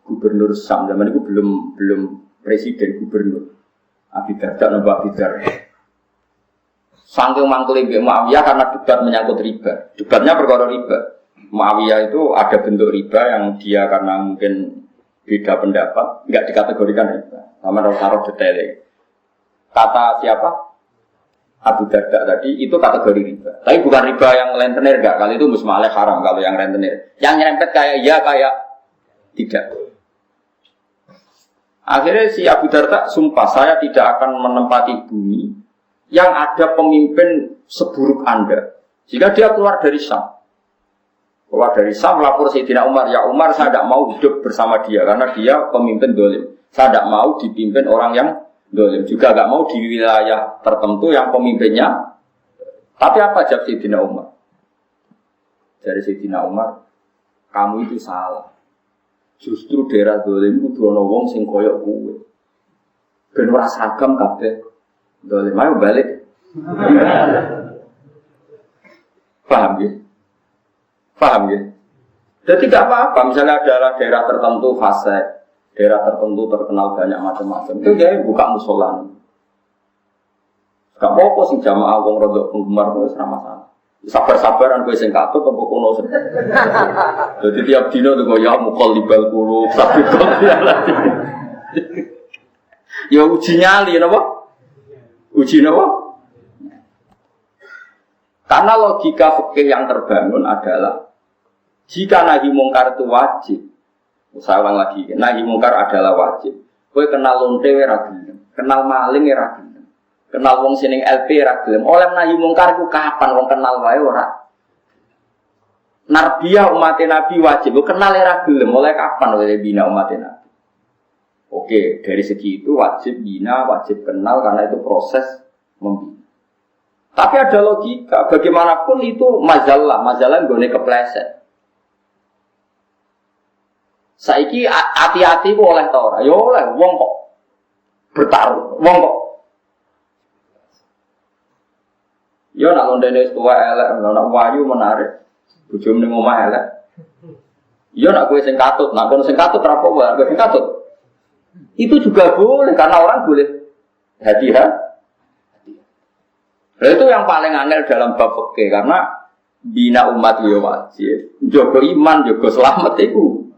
[SPEAKER 1] gubernur Syam zaman itu belum presiden gubernur. Abu Darda nambah Abu Darda. Sangking mangkeli Mbak Muawiyah karena debat menyangkut riba. Debatnya perkara riba. Muawiyah itu ada bentuk riba yang dia karena mungkin beda pendapat, enggak dikategorikan riba. Sama taruh detailnya. Kata siapa? Abu Darda tadi itu kategori riba. Tapi bukan riba yang rentenir enggak. Kali itu musmaleh haram kalau yang rentenir. Yang nyerempet kayak iya kayak tidak. Akhirnya si Abu Darda sumpah saya tidak akan menempati bumi yang ada pemimpin seburuk Anda. Jika dia keluar dari Syam. Keluar dari Syam melapor Sayyidina Umar. Ya Umar saya tidak mau hidup bersama dia. Karena dia pemimpin dolim. Saya tidak mau dipimpin orang yang dolim. Juga tidak mau di wilayah tertentu yang pemimpinnya. Tapi apa jawab Sayyidina Umar? Dari Sayyidina Umar, kamu itu salah. Justru daerah dolim itu ana wong sing koyok kowe. Ben ora seragam kabeh. Dolim ayo balik. Paham ya? Paham ya? Jadi tidak apa-apa, misalnya adalah daerah tertentu fase, daerah tertentu terkenal banyak macam-macam. Itu dia buka musola. Gak apa-apa sih jamaah wong rodok penggemar itu sama masalah. Sabar-sabaran gue sing katut apa kono. Jadi tiap dino tuh gue ya muqallibal qulub, sabit kok ya. Ya uji nyali napa? Uji napa? Karena logika fikih yang terbangun adalah jika nahi mungkar itu wajib. Saya ulang lagi, nahi mungkar adalah wajib. Kowe kenal lonte ora gelem, kenal maling ora gelem. Kenal wong sining LP ora gelem. Oleh nahi mungkar ku kapan wong kenal wae ora? Narbiyah umat Nabi wajib. Lu kenal ora gelem oleh kapan oleh bina umat Nabi? Oke, dari segi itu wajib bina, wajib kenal karena itu proses membina. Tapi ada logika, bagaimanapun itu majalah nggone kepleset. Saiki hati-hati ku oleh ta ora? Ya oleh, wong kok bertaruh, wong kok ya nak londene tua elek, nak wayu menarik. Bojomu ning omah elek. Ya nak kowe sing katut, nak kono sing katut ora apa-apa, kowe sing katut. Itu juga boleh karena orang boleh hati-hati. Nah, itu yang paling aneh dalam bab fikih karena bina umat ya wajib. Jaga iman, jaga selamat itu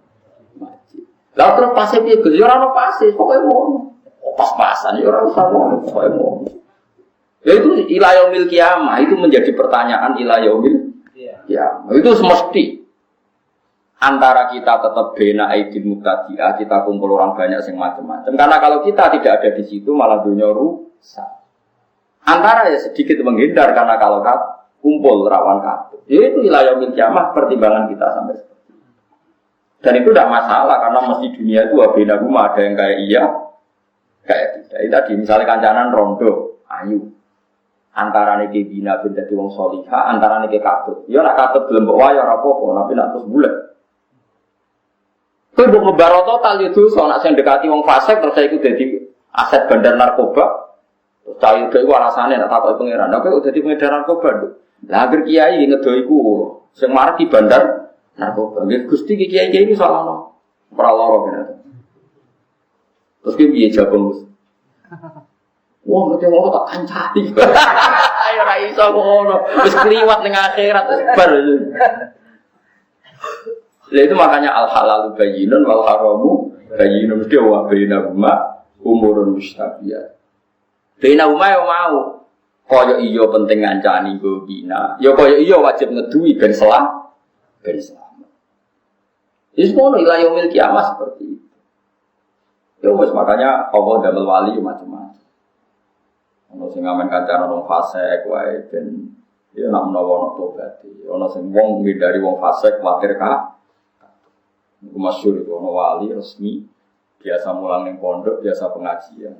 [SPEAKER 1] wajib. Lah terus pasif piye Gus? Ya ora ono pasif, pokoke ngono. Pas-pasan ya ora usah ngono, pokoke ngono. Ya itu ila yaumil qiyamah, itu menjadi pertanyaan ila yaumil qiyamah. Itu semesti antara kita tetap bena aidil mubtadi'ah, kita kumpul orang banyak sing macam-macam. Karena kalau kita tidak ada di situ malah dunia rusak. Antara ya sedikit menghindar karena kalau kumpul rawan kabur. Ya itu ila yaumil qiyamah pertimbangan kita sampai seperti itu. Dan itu tidak masalah karena mesti dunia itu bena rumah ada yang kayak iya, kayak tidak. Itu tadi misalnya kancanan rondo, ayu. Antara niki bina bin dadi wong salihah, antara niki katut. Ya nak katut gelem mbok wae ora apa-apa, tapi nak terus bulet. Kowe mbok ngebaro total itu soal nak sing dekati wong fasik terus iku dadi aset bandar narkoba. Terus cah itu iku alasane nak takoki pangeran. Lah kowe dadi pengedar narkoba. Lah agar kiai ngedo iku sing marah di bandar narkoba. Nggih Gusti kiai iki salahno. Ora lara kene. Terus ki piye jawabmu? Wong ngerti ngono tak kancani. Ayo ra iso ngono. Wis kliwat ning akhirat wis bar. Lah itu makanya al halalu bayyinun wal haramu bayyinun mesti wa bainahuma umurun mustabiyah. Bainahuma yo mau kaya iya penting ngancani go bina. Ya kaya iya wajib ngeduwi ben selamat. Wis ngono ila yaumil qiyamah seperti itu. Ya wis makanya Allah damel wali macam-macam. Ono sing ngamen kancanan wong fasik wae ben ya nak menawa ono tobat. Ono sing wong ngindari wong fasik kuwatir ka. Iku masyhur itu ono wali resmi biasa mulang ning pondok, biasa pengajian.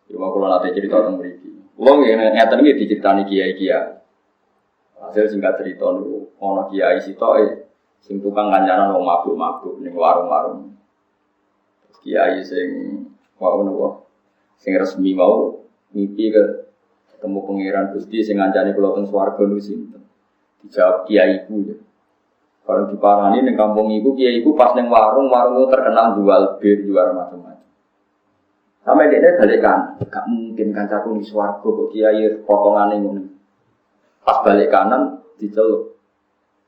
[SPEAKER 1] Ya kula nate cerita teng mriki. Kula ngeten iki diceritani kiai-kiai. Hasil singkat cerita niku ono kiai sitoke sing tukang kancanan wong mabuk-mabuk ning warung-warung. Kiai sing ngono sing resmi mau mimpi ketemu pangeran Gusti sing ngancani kula teng swarga niku sinten? Dijawab kiai iku ya. Kalau diparani ning kampung iku kiai iku pas ning warung itu terkenal jual bir, jual macam-macam. Sampai dekne balikan, gak mungkin kancaku ning swarga kok kiai potongane ngono. Pas balik kanan diceluk.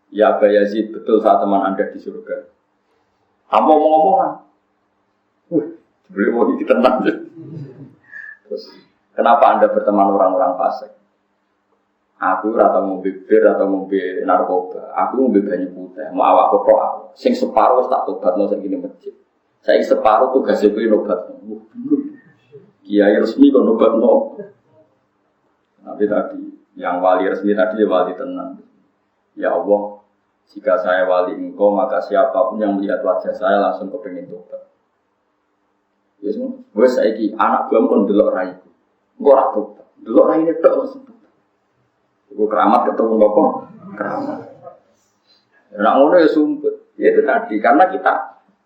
[SPEAKER 1] Ya Aba Yazid, betul saat teman Anda di surga. Apa ngomong-ngomongan? Beliau iki tenang. Terus kenapa Anda berteman orang-orang fasik? Aku rata ngombe bir atau ngombe narkoba. Aku ngombe banyu putih. Mau awak kotok aku. Sing separuh tak tobatno sing ngene masjid. Saiki separuh tugas kuwi nobatno. Kiai resmi kok nobatno. Tapi tadi yang wali resmi tadi ya wali tenang. Ya Allah, jika saya wali engkau maka siapapun yang melihat wajah saya langsung kepengin tobat. Ya semua. Wes saiki anak buah pun delok raiku. Engko ora tobat. Delok raine tok langsung. Iku keramat ketemu apa? Keramat. Nek ngono ya sumpet. Ya itu tadi karena kita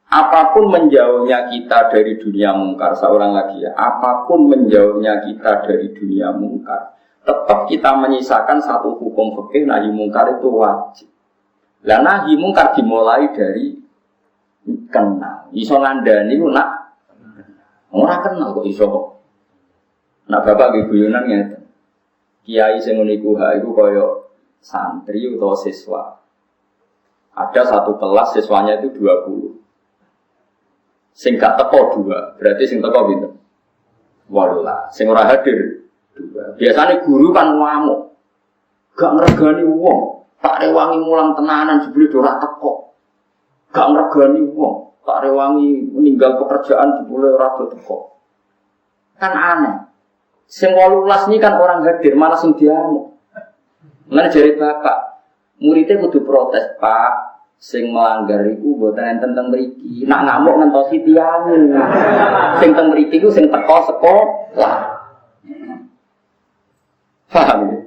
[SPEAKER 1] apapun menjauhnya kita dari dunia mungkar, seorang lagi ya, apapun menjauhnya kita dari dunia mungkar, tetap kita menyisakan satu hukum fikih nahi mungkar itu wajib. Lah nahi mungkar dimulai dari kenal. Iso ngandani ku nak ora kenal kok iso kok. Nak bapak nggih guyonan ngeten. Kiai sing niku ha iku kaya santri utawa siswa. Ada satu kelas siswanya itu 20. Sing gak teko 2, berarti sing teko pinten? 18. Sing ora hadir 2. Biasanya guru kan ngamuk. Gak ngregani wong, tak rewangi mulang tenanan jebule ora teko. Gak ngregani wong, tak rewangi meninggal pekerjaan jebule ora teko. Kan aneh. Sing 18 ini kan orang hadir, malah sing diamuk. Lan jare bapak, muridnya kudu protes, Pak. Sing melanggar iku mboten enten teng mriki. Nak ngamuk ngentosi tiyang. Sing teng mriki iku sing teko sekolah. Paham ya?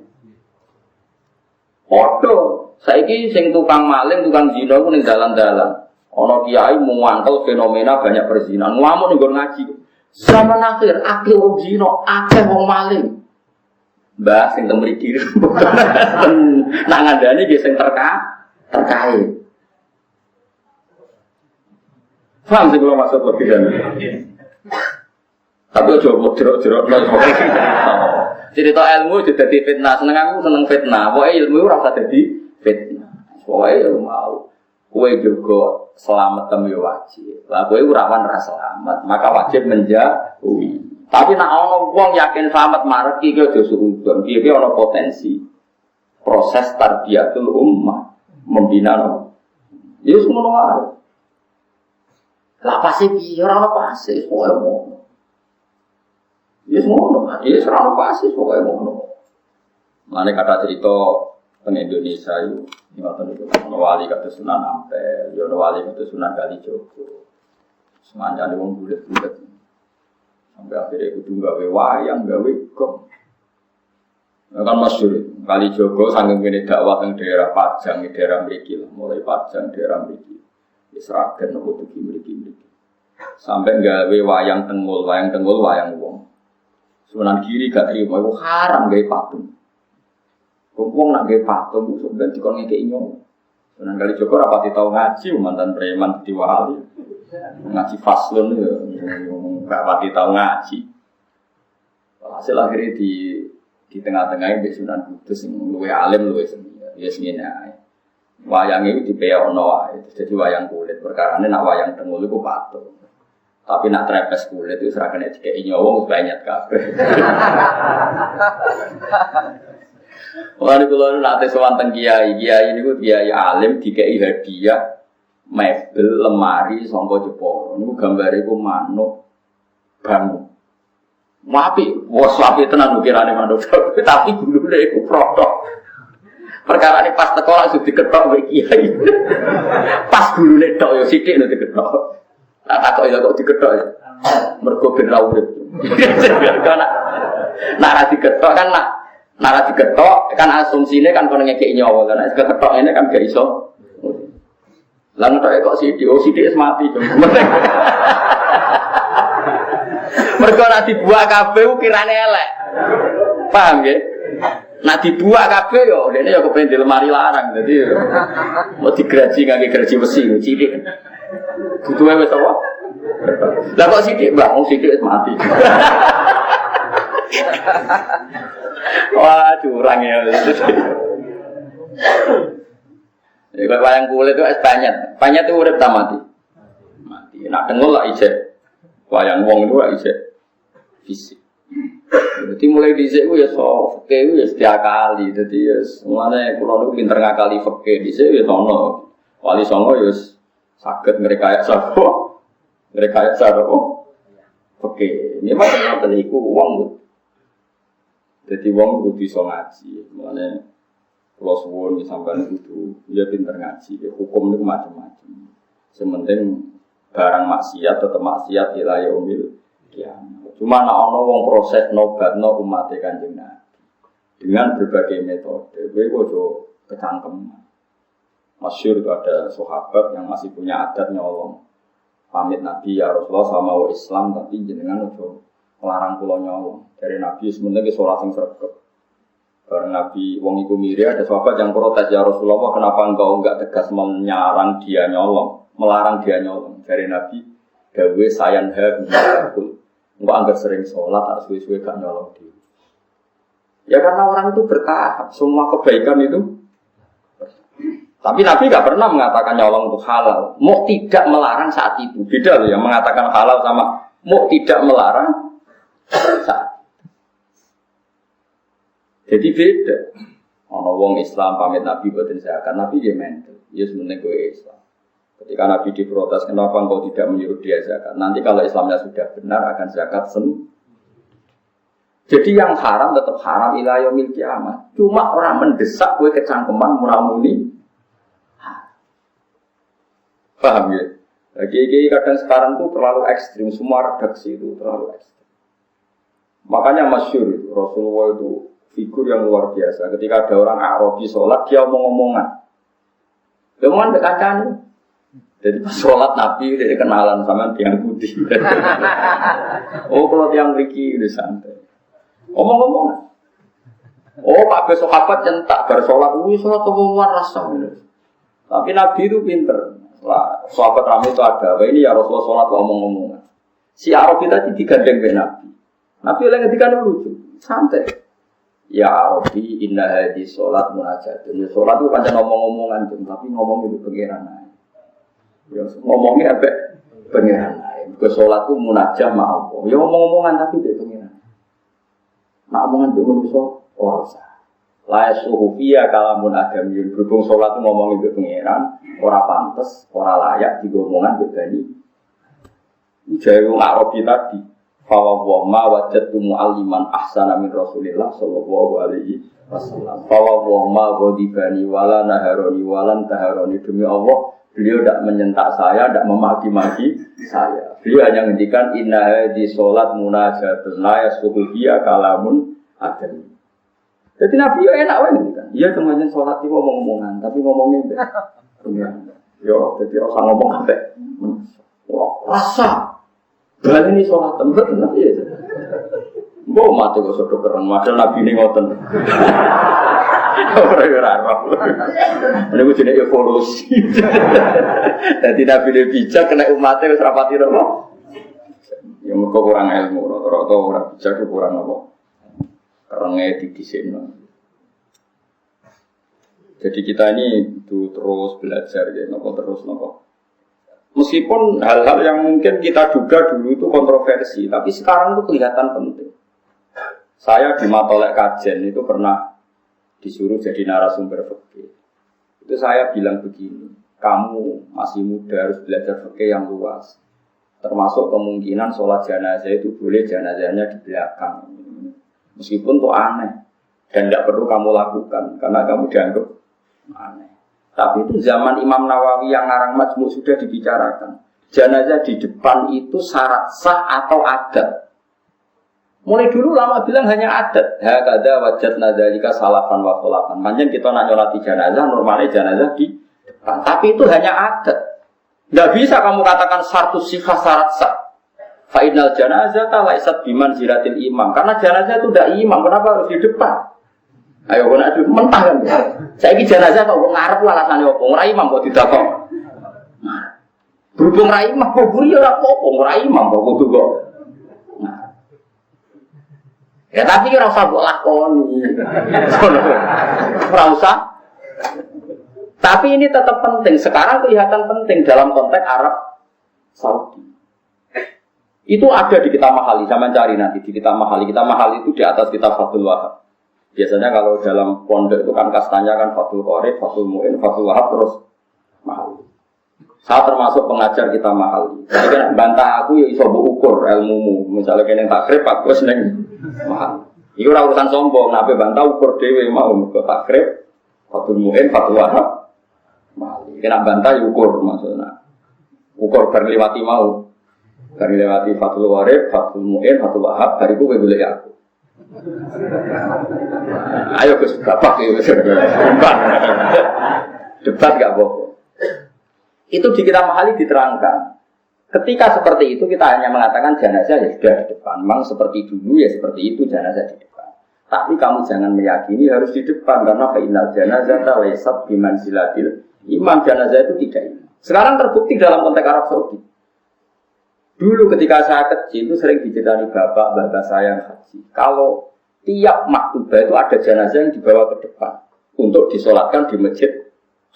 [SPEAKER 1] Padha, saiki sing tukang maling, tukang zina iku ning dalan-dalan. Ana kiai muangkel fenomena banyak perzinahan. Ngamuk ning nggon ngaji. Zaman akhir akeh wong zina, akeh wong maling. Mbah sing teng mriki. Nak ngandani nggih sing terkait. Paham sih kalau maksud logikanya. Tapi aja mau jerok-jerok cerita ilmu jadi fitnah. Seneng aku seneng fitnah. Pokoknya ilmu ora usah jadi fitnah. Pokoknya mau kowe juga selamat temu wajib. Lah kowe ora selamat, maka wajib menjauhi. Tapi nek ana wong yakin selamat marek iki aja suudon. Iki ana potensi proses tarbiyatul ummah, membina. Ya semono wae. Lah pasti piye ora ono pasti pokoke ngono. Yes ngono, yes ora ono pasti pokoke ngono. Mane kata cerita teng Indonesia itu ngoten niku ono wali kados Sunan Ampel, yo ono wali kados Sunan Kalijogo. Semanjane wong bulet-bulet. Sampai akhirnya kudu gawe wayang, gawe gong. Kan masyhur Kalijogo saking kene dakwah teng daerah Pajang, daerah mriki mulai Pajang daerah mriki. Seragen nopo tuki mriki sampai gawe wayang tengul wayang wong. Sunan Giri gak terima iku haram gawe patung. Wong nak gawe patung iku ben dikon ngekeki nyowo. Sunan Kalijogo rapati tau ngaji mantan preman di wali. Ngaji faslun ya gak pati tau ngaji. Hasil akhirnya di tengah-tengah mbek Sunan Kudus sing luwih alim luwih seni. Ya sing ngene. Wayang itu dipeono wae, jadi wayang kulit. Perkarane nak wayang tengul iku patung. Tapi nak trepes kulit itu serakane dikeki nyawa banyak kabeh. Wong kula nate sowan teng kiai niku kiai alim dikeki hadiah mebel lemari saka Jepara. Niku gambare iku manuk bangun. Wapi, wos wapi tenan ukirane manuk. Tapi gulune iku protok. Perkara ini pas teko langsung diketok mbek kiai. Pas gulune tok yo sithik lho diketok. Lah takok yo kok diketok ya. Mergo ben ra urip. Nak ra diketok kan nak ra diketok kan asumsine kan kono ngekeki nyawa kan nek diketok ini kan gak iso. Lah ngetok kok sithik, sithik wis mati. Mergo nek dibuak kabeh ukirane elek. Paham nggih? Nah dibuat kabeh yo, dene yo kepen di lemari larang, dadi mau digraji ngangge graji besi, cilik. Duduhe wis apa? Lah kok sithik, Mbah, wong sithik wis mati. Wah, curang ya. Ya kok wayang kulit itu es panyet. Panyet itu urip ta mati? Mati. Nak tengul lah ijek. Wayang wong itu lah ijek fisik. Jadi mulai dhisik ku ya fikih ku ya diakali. Dadi ya mulane kula niku pinter ngakali fikih dhisik ya ono. Wali songo ya saged ngrekayasa sapa? Ngrekayasa sapa? Fikih. Ini macam iku wong. Dadi wong kudu iso ngaji. Mulane kula suwun sampeyan kudu ya pinter ngaji. Hukum niku macam-macam. Sementing barang maksiat tetep maksiat ila yaumil qiyamah. Cuma ana wong proses nobatno umat Kanjeng Nabi dengan berbagai metode. Kowe ojo kecangkeman. Masyhur itu ada sahabat yang masih punya adat nyolong. Pamit Nabi ya Rasulullah sama Islam tapi jenengan ojo melarang kula nyolong. Dari Nabi sebenarnya sholat sing sregep. Bareng Nabi wong iku miri ada sahabat yang protes ya Rasulullah kenapa engkau enggak tegas menyarang dia nyolong, melarang dia nyolong. Dari Nabi gawe sayanha binakul. Engkau anggar sering sholat harus suwe-suwe gak nyolong dia. Ya karena orang itu bertahap, semua kebaikan itu. Tapi Nabi gak pernah mengatakan nyolong itu halal. Mau tidak melarang saat itu. Beda loh yang mengatakan halal sama mau tidak melarang saat. Jadi beda. Ono wong Islam pamit Nabi boten zakat. Nabi dia mental. Dia sebenarnya gue Islam. Ketika Nabi diprotes, kenapa engkau tidak menyuruh dia zakat? Nanti kalau Islamnya sudah benar akan zakat Jadi yang haram tetap haram ila yaumil kiamah. Cuma orang mendesak gue kecangkeman muramuni. Paham ya? Lagi kadang sekarang tuh terlalu ekstrim, semua redaksi itu terlalu ekstrim. Makanya masyhur itu Rasulullah itu figur yang luar biasa. Ketika ada orang Arabi sholat, dia omong-omongan. Dia omongan dekacanya. Jadi pas sholat Nabi dia kenalan sama tiang putih. Oh kalau tiang riki udah santai. Omong-omongan. Oh Pak besok apa centak bersolat, sholat keumuman rasa. Tapi Nabi itu pinter. Lah, sahabat ramai itu ada. Ini ya Rasulullah sholat ngomong-ngomongan. Si Arabi tadi digandeng ke Nabi. Nabi oleh ketika lucu, santai. Ya Arabi, inna hadi sholat munajatun. Ya sholat itu pancen ngomong-ngomongan, tapi ngomong itu pengiran. Ya ngomongnya apa? Pengiran. Ke sholat itu munajah ma Allah. Ya ngomong-ngomongan tapi itu pengiran. Nak omongan itu manusia orang sah. La suhufiyah kalamun adamiyun. Berhubung sholat itu ngomong itu pengiran. Orang pantas, orang layak digomongan begani. Jadi orang Arabi tadi, fawwah ma wajadtu mu'alliman ahsana min Rasulillah sallallahu alaihi wasallam. Fawwah ma ghadibani wala naharoni walan taharoni. Demi Allah, beliau tidak menyentak saya, tidak memaki-maki saya. Beliau hanya menghentikan inna hadi sholat munajatun la yasuhufiyya kalamun adami. Jadi Nabi ya enak kan? Iya semuanya sholat itu ngomong-ngomongan, tapi ngomongnya yo, jadi rasa ngomong apa? Rasa. Berani ini sholat tempat Nabi ya. Mau mati kok sudah keren, padahal Nabi ini ngoten. Orang-orang. Ini gue jenis evolusi. Jadi Nabi ini bijak, kena umatnya wis rapati apa? Ya mereka kurang ilmu, rata-rata orang bijak itu kurang apa? Kerengnya didisin. Jadi kita ini itu terus belajar ya, terus. Meskipun hal-hal yang mungkin kita duga dulu itu kontroversi, tapi sekarang itu kelihatan penting. Saya di Matolek Kajen itu pernah disuruh jadi narasumber fikih. Itu saya bilang begini, kamu masih muda harus belajar fikih yang luas. Termasuk kemungkinan sholat jenazah itu boleh jenazahnya di belakang. Meskipun itu aneh dan tidak perlu kamu lakukan karena kamu dianggap aneh. Tapi itu zaman Imam Nawawi yang ngarang Majmu' sudah dibicarakan. Jenazah di depan itu syarat sah atau adat. Mulai dulu lama bilang hanya adat. Hakada wajadna dzalika salafan wa khulafan. Panjang kita nak nyolati jenazah, normalnya jenazah di depan. Tapi itu hanya adat. Enggak bisa kamu katakan syartus sihah syarat sah. Fa innal janazata laisat biman ziratil imam. Karena jenazah itu tidak imam, kenapa harus di depan? Ayo kena itu mentah kan. Saiki jenazah kok ngarep alasane opo? Ora imam kok didakok. Berhubung ra imam kok buri ora apa-apa, ora imam kok kudu kok. Ya tapi ora usah mbok lakoni. Ora usah. Tapi ini tetap penting. Sekarang kelihatan penting dalam konteks Arab Saudi. Itu ada di kitab Mahali. Saya mencari nanti di kitab Mahali. Kitab Mahali itu di atas kitab Fathul Wahab. Biasanya kalau dalam pondok itu kan kastanya kan Fathul Qorib, Fathul Mu'in, Fathul Wahab terus Mahali. Saya termasuk pengajar kitab Mahali. Jadi kan bantah aku ya iso ukur ilmumu. Misalnya kene takrib aku wis ning Mahali. Iku ora urusan sombong, nek bantah ukur dhewe mau ke takrib, Fathul Mu'in, Fathul Wahab. Mahali. Kena bantah ya ukur maksudnya. Ukur bar liwati mau. Bar liwati Fathul Qorib, Fathul Mu'in, Fathul Wahab, bariku kowe golek aku. Ayo Gus bapak iki wis. Debat gak bohong. Itu di kitab Mahali diterangkan. Ketika seperti itu kita hanya mengatakan jenazah ya sudah di depan. Memang seperti dulu ya seperti itu jenazah di depan. Tapi kamu jangan meyakini harus di depan karena fainal jenazah laysat bimanzilatil imam, jenazah itu tidak imam. Sekarang terbukti dalam konteks Arab Saudi. Dulu ketika saya kecil itu sering diceritani bapak saya yang haji. Kalau tiap maktubah itu ada jenazah yang dibawa ke depan untuk disolatkan di masjid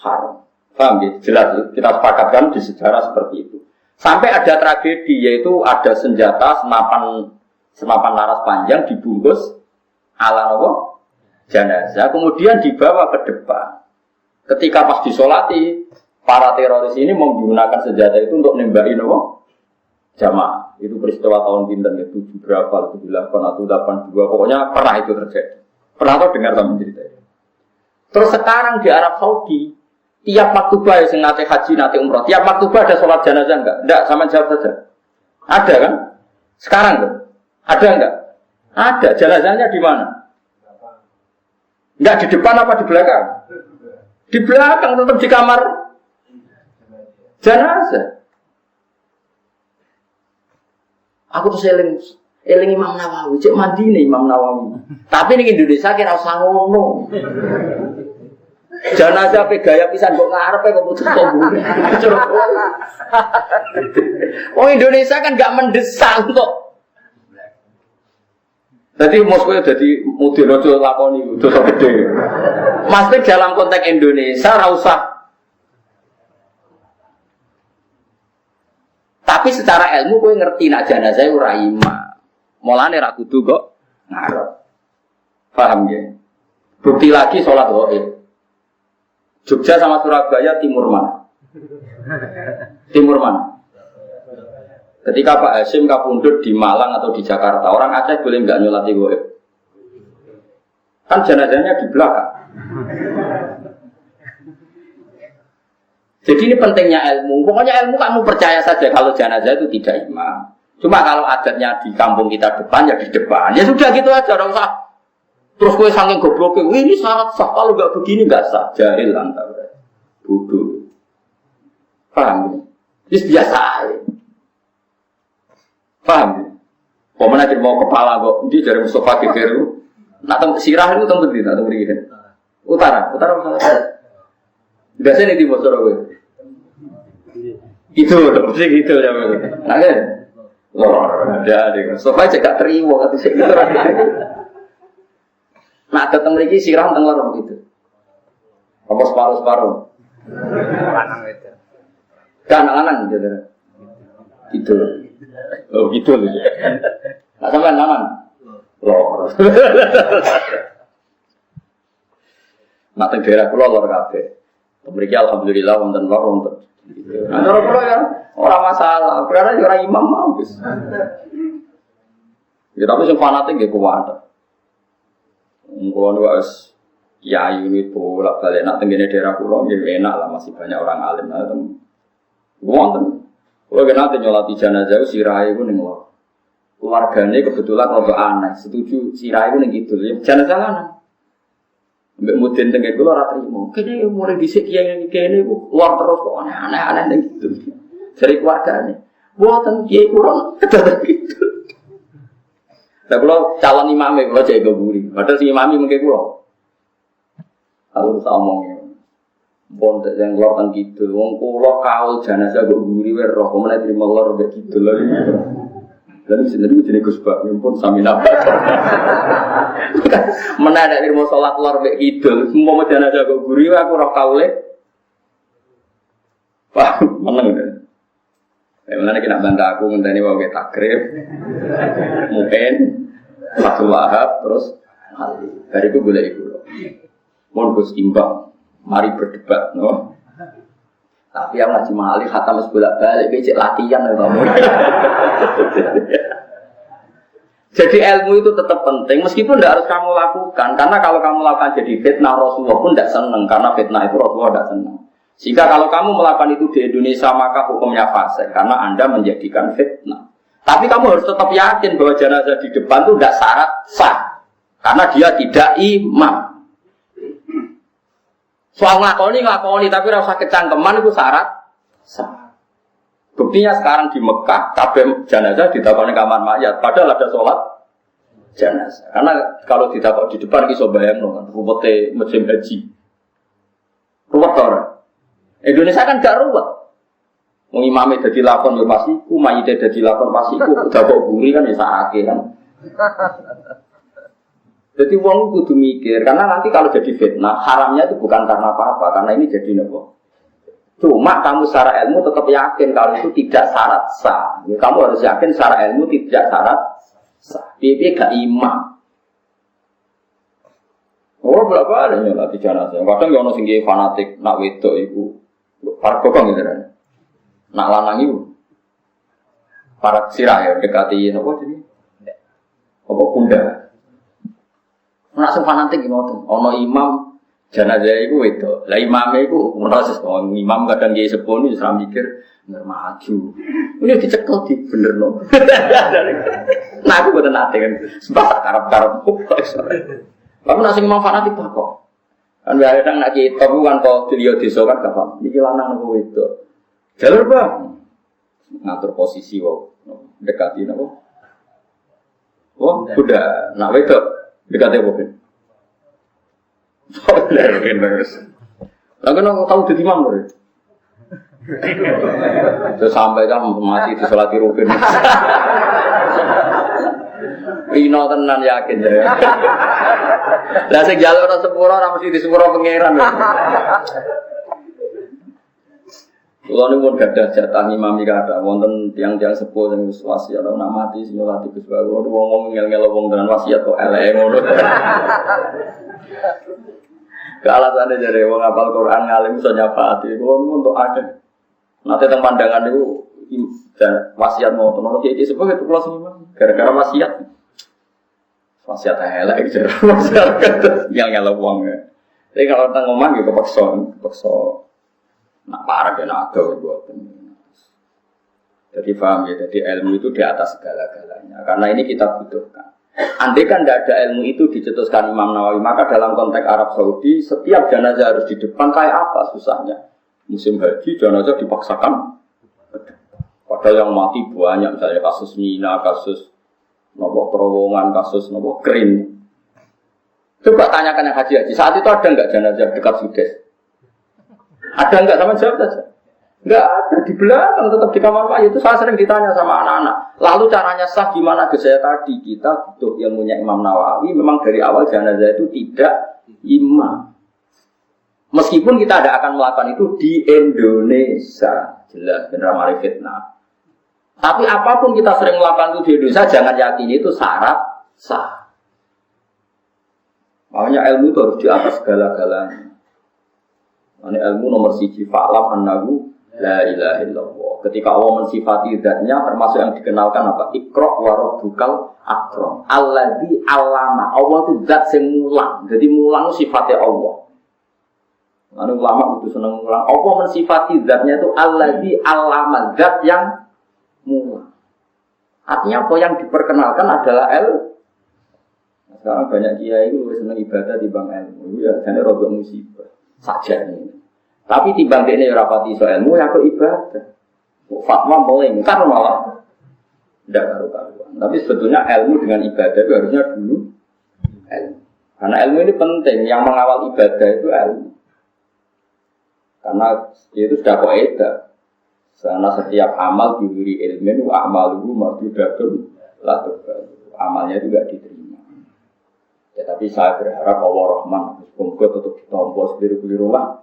[SPEAKER 1] haram. Paham ya? Jelas kita sepakatkan di sejarah seperti itu. Sampai ada tragedi yaitu ada senjata senapan laras panjang dibungkus ala apa? Jenazah kemudian dibawa ke depan. Ketika pas disolati para teroris ini menggunakan senjata itu untuk nembakin apa? Jamaah. Itu peristiwa tahun pinten ya 7 berapa 78 atau 82 pokoknya pernah itu terjadi. Pernah tahu dengar sama cerita itu. Terus sekarang di Arab Saudi tiap maktubah yang nate haji, nate umroh, tiap maktubah ada sholat jenazah enggak? Enggak, sama jawab saja. Ada kan? Sekarang kan? Ada enggak? Ada. Jenazahnya di mana? Enggak di depan apa di belakang? Di belakang, tetap di kamar jenazah. Aku tuh eling Imam Nawawi, cek mandi nih Imam Nawawi. Tapi nih Indonesia kira usah ngono. Jenazah pe gaya pisan kok ngarepe kok putus kok bune. Oh Indonesia kan enggak mendesak kok. Jadi Moskow jadi model aja lakoni dosa gede. Maksudnya dalam konteks Indonesia ora usah. Tapi secara ilmu kowe ngerti nak jenazah ora imam. Mulane ra kudu kok ngarep. Paham ya? Bukti lagi salat ghaib. Jogja sama Surabaya timur mana? Timur mana? Ketika Pak Hasyim kapundhut di Malang atau di Jakarta, orang Aceh boleh nggak nyolati ghaib? Kan jenazahnya di belakang. Jadi ini pentingnya ilmu. Pokoknya ilmu kamu percaya saja kalau jenazah itu tidak imam. Cuma kalau adatnya di kampung kita depan ya di depan. Ya sudah gitu aja, enggak usah. Terus kowe saking gobloknya, ini syarat sah, kalau enggak begini enggak sah. Jahil antara bodoh. Paham? Ini biasa aja. Paham? Pemenang jadi mau kepala kok, dia dari Mustafa Kikiru. Nak sirah itu tempat di, nak tempat di utara utara. Biasanya di timur kowe. Itu loh, mesti gitu ya. Nah kan? Lor, ada deh. Mustafa cek gak terima kata sik gitu. Nah, datang lagi sirah tengah lorong gitu. Apa separuh? Lanang itu. Kan lanang gitu. Gitu. Oh, gitu loh. Nah, sampean lanang. Lor. Nah, teng daerah kula lor kabeh. Mriki alhamdulillah wonten lor wonten. Nah, cara kula ya ora masalah. Karena ora imam mau wis. Ya tapi sing fanatik nggih kuwat. Kulo wis kiai ini bolak-balik nak tenggene daerah kulo nggih enak lah masih banyak orang alim nah tem. Wonten. Kulo genate nyolati jenazah sirahe ku ning lor. Keluargane kebetulan rada aneh, setuju sirahe ku ning kidul. Ya jenazah lanang. Mbek mudin tengge kulo ora trimo. Kene mulai dhisik kiai kene ku luar terus kok aneh-aneh ning kidul. Dari keluargane. Mboten kiai kulo kedadak kidul. Lah kula calon imame kula jaga guri. Padahal si imami mengke kula. Aku wis omong. Pon yang lor kan kidul. Wong kula kaul jenazah kok guri wae roh meneh trimo lor mbek kidul lho. Lan sendiri jenenge Gus Bak pun sami napa. Meneh nek trimo salat lor mbek kidul, umpama jenazah kok guri wae aku roh kaule. Wah, meneng. Mulane kena bantah aku ngenteni wae takrib. Mungkin Fatul Wahab terus dari itu boleh ibu. Mohon Gus imbang, mari berdebat, no. Tapi yang ngaji mahali khatam bolak-balik becek latihan ya kamu. Jadi ilmu itu tetap penting meskipun tidak harus kamu lakukan karena kalau kamu lakukan jadi fitnah Rasulullah pun tidak senang karena fitnah itu Rasulullah tidak senang. Jika kalau kamu melakukan itu di Indonesia maka hukumnya fasik karena Anda menjadikan fitnah. Tapi kamu harus tetap yakin bahwa jenazah di depan itu tidak syarat sah karena dia tidak imam. Soal nglakoni tapi ora usah kecangkeman itu syarat sah. Buktinya sekarang di Mekah kabeh jenazah ditakoni kamar mayat padahal ada sholat jenazah. Karena kalau ditakok di depan iso bayangno kan ruwete musim haji. Ruwet ora? Indonesia kan gak ruwet. Wong imame dadi lakon yo pasti ku, mayite dadi lakon pasti ku, udah kok buri kan ya sakake kan. Jadi wong kudu mikir karena nanti kalau jadi fitnah haramnya itu bukan karena apa-apa, karena ini jadi nopo. Cuma kamu secara ilmu tetap yakin kalau itu tidak syarat sah. Ya, kamu harus yakin secara ilmu tidak syarat sah. Piye gak imam. Oh berapa ada nyolati jenazah. Kadang yo ono sing fanatik nak wedok iku. Para kokong gitu kan. Nak lanang iku. Para sirah ya dekati napa jenenge? Apa bunda. Nak sing fanatik ngoten. Ono imam jenazah iku wedok. Lah imame iku proses imam kadang nggih sepuh wis ra mikir maju. Ini dicekel di benerno. Nah aku boten nate kan. Sebab karep-karep kok iso. Kamu nasi ngomong fanatik tak kok? Kan biasa nak kita bukan kok video desa kan gak paham. Iki lanang nopo wedok. Jalur bang ngatur posisi wong dekati nopo. Oh, udah nak wedok dekati apa? Oh, leren terus. Lah kan tahu dadi imam lho. Terus sampai kan mati di salat rukun. Ino tenan yakin ya. Lah sing jalur ora sepuro ora mesti disepuro pangeran. Kula niku gadah jatah imami kathah wonten tiyang-tiyang sepuh sing wis wasiat ana mati sing nyolati Gus Bagus. Wong ngel-ngel wong tenan wasiat kok eleke ngono. Kalasane jare wong hafal Quran ngalim iso nyafaati kulo untuk ada. Nate teng pandangan niku wasiat mau tenan iki sepuh itu kula sing gara-gara wasiat. Wasiat elek gitu, wasiat ngel-ngel wong. Tapi kalau tentang ngomong gitu kepeksa. Nak parah ya nak ada buatan. Jadi paham ya, jadi ilmu itu di atas segala-galanya. Karena ini kita butuhkan. Andai kan tidak ada ilmu itu dicetuskan Imam Nawawi, maka dalam konteks Arab Saudi setiap jenazah harus di depan kayak apa susahnya. Musim haji jenazah dipaksakan. Padahal yang mati banyak, misalnya kasus Mina, kasus nopo terowongan, kasus nopo kering. Coba tanyakan yang haji. Saat itu ada enggak jenazah dekat Sudes? Ada enggak? Sama jawab saja. Enggak ada, di belakang tetap di kamar mayat. Itu saya sering ditanya sama anak-anak. Lalu caranya sah gimana ke saya tadi? Kita butuh ilmunya Imam Nawawi. Memang dari awal jenazah itu tidak imam. Meskipun kita tidak akan melakukan itu di Indonesia. Jelas benar mari fitnah. Tapi apapun kita sering melakukan itu di Indonesia, jangan yakini itu syarat sah. Makanya ilmu itu harus di atas segala-galanya. Ini ilmu nomor 1 fa'lam annahu la ilaha illallah. Ketika Allah mensifati zatnya, termasuk yang dikenalkan apa? Iqra wa rabbukal akram. Alladzi 'allama. Allah itu zat sing mulang. Jadi mulang itu sifatnya Allah. Lalu ulama itu senang mulang. Allah mensifati zatnya itu alladzi 'allama, zat yang mulang. Artinya apa yang diperkenalkan adalah sekarang banyak kiai itu lebih senang ibadah dibanding ilmu. Ya, karena rodok musibah saja ini. Tapi timbang ini rapati iso ilmu ya kok ibadah. Fatwa boleh ingkar malah tidak karu-karuan. Tapi sebetulnya ilmu dengan ibadah itu harusnya dulu ilmu. Karena ilmu ini penting. Yang mengawal ibadah itu ilmu. Karena itu sudah kaidah. Karena setiap amal diberi ilmu, amaluhu mardudatun la tuqbal. Amalnya juga diterima. Ya, tapi saya berharap Allah Rahman, semoga tetap ditompo sendiri-sendiri lah.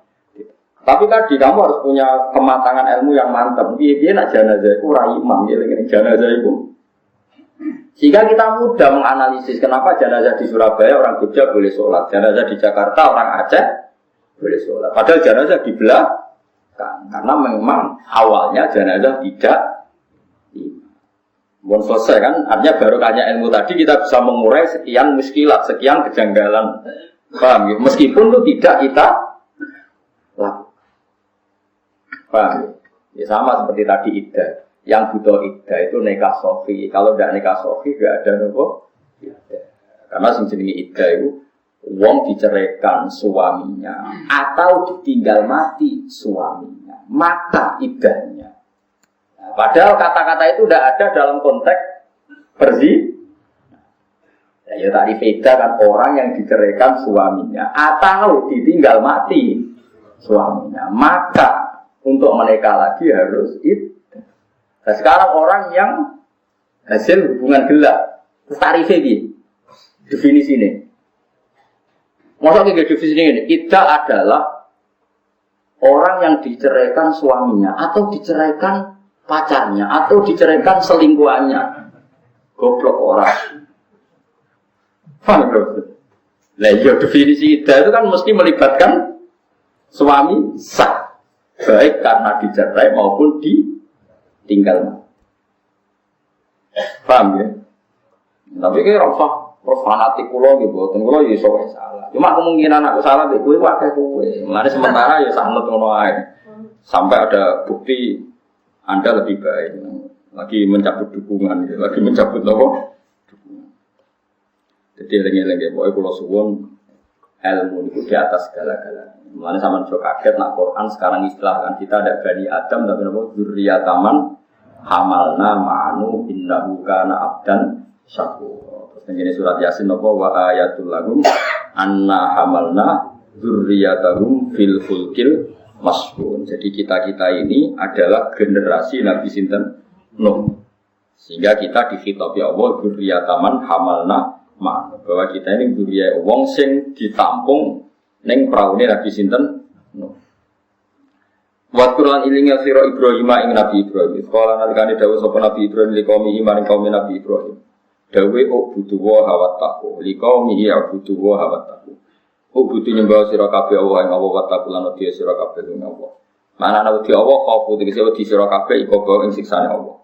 [SPEAKER 1] Tapi tadi kamu harus punya kematangan ilmu yang mantap. Dia nak jenazah itu rahimah, ini jenazah itu. Sehingga kita mudah menganalisis kenapa jenazah di Surabaya orang Jogja boleh sholat, jenazah di Jakarta orang Aceh boleh sholat. Padahal jenazah di belakang, karena memang awalnya jenazah tidak. Belum selesai kan, artinya baru tanya ilmu tadi kita bisa mengurai sekian muskilat, sekian kejanggalan. Paham ya? Meskipun itu tidak kita lakukan. Paham ya? Ya sama seperti tadi iddah. Yang butuh iddah itu nikah sofi. Kalau tidak nikah sofi, tidak ada nopo. Karena sejenis iddah itu wong diceraikan suaminya atau ditinggal mati suaminya, maka iddahnya. Nah, padahal kata-kata itu tidak ada dalam konteks berzina. Ya tadi beda kan orang yang diceraikan suaminya atau ditinggal mati suaminya, maka untuk menikah lagi harus iddah. Nah, sekarang orang yang hasil hubungan gelap, tarifnya ini, definisi ini. Maksudnya definisi ini, iddah adalah orang yang diceraikan suaminya atau diceraikan pacarnya atau diceraikan selingkuhannya. Goblok orang. Paham bro? Nah, ya definisi iddah itu kan mesti melibatkan suami sah, baik karena dicerai maupun ditinggal. Paham ya? Tapi kayak rasa fanatik kulo gitu, boten kulo ya iso salah. Cuma kemungkinan aku salah mbek kowe akeh kowe. Mulane sementara ya sanut ngono ae. Sampai ada bukti Anda lebih baik. Lagi mencabut dukungan, lagi mencabut apa? Dukungan. Jadi lengi-lengi pokoke kulo suwun ilmu itu di atas segala-galanya. Mulane sampean jo kaget nak Quran sekarang istilah kan kita ada Bani Adam tapi napa dzurriyyataman hamalna ma'anu innahu kana abdan syakur. Terus ngene surat Yasin napa wa ayatul lahum anna hamalna dzurriyyatahum fil fulkil masbun. Jadi kita-kita ini adalah generasi Nabi sinten Nuh. Sehingga kita dikhitabi Allah dzurriyyataman hamalna bahwa kita ini dzurriyyah wong sing ditampung ning praune Nabi sinten Nuh. Wa Qur'an ilinga sira Ibrahim ing Nabi Ibrahim. Kala nalikane dawuh sapa Nabi Ibrahim liqaumihi maring kaum Nabi Ibrahim. Dawe ubudu wa hawataku liqaumihi ubudu wa hawataku. Ubudu nyembah sira kabeh Allah ing Allah wa ta'ala lan wedi sira kabeh ing Allah. Manane wedi Allah khofu tegese wedi sira kabeh iku bawa ing siksane Allah.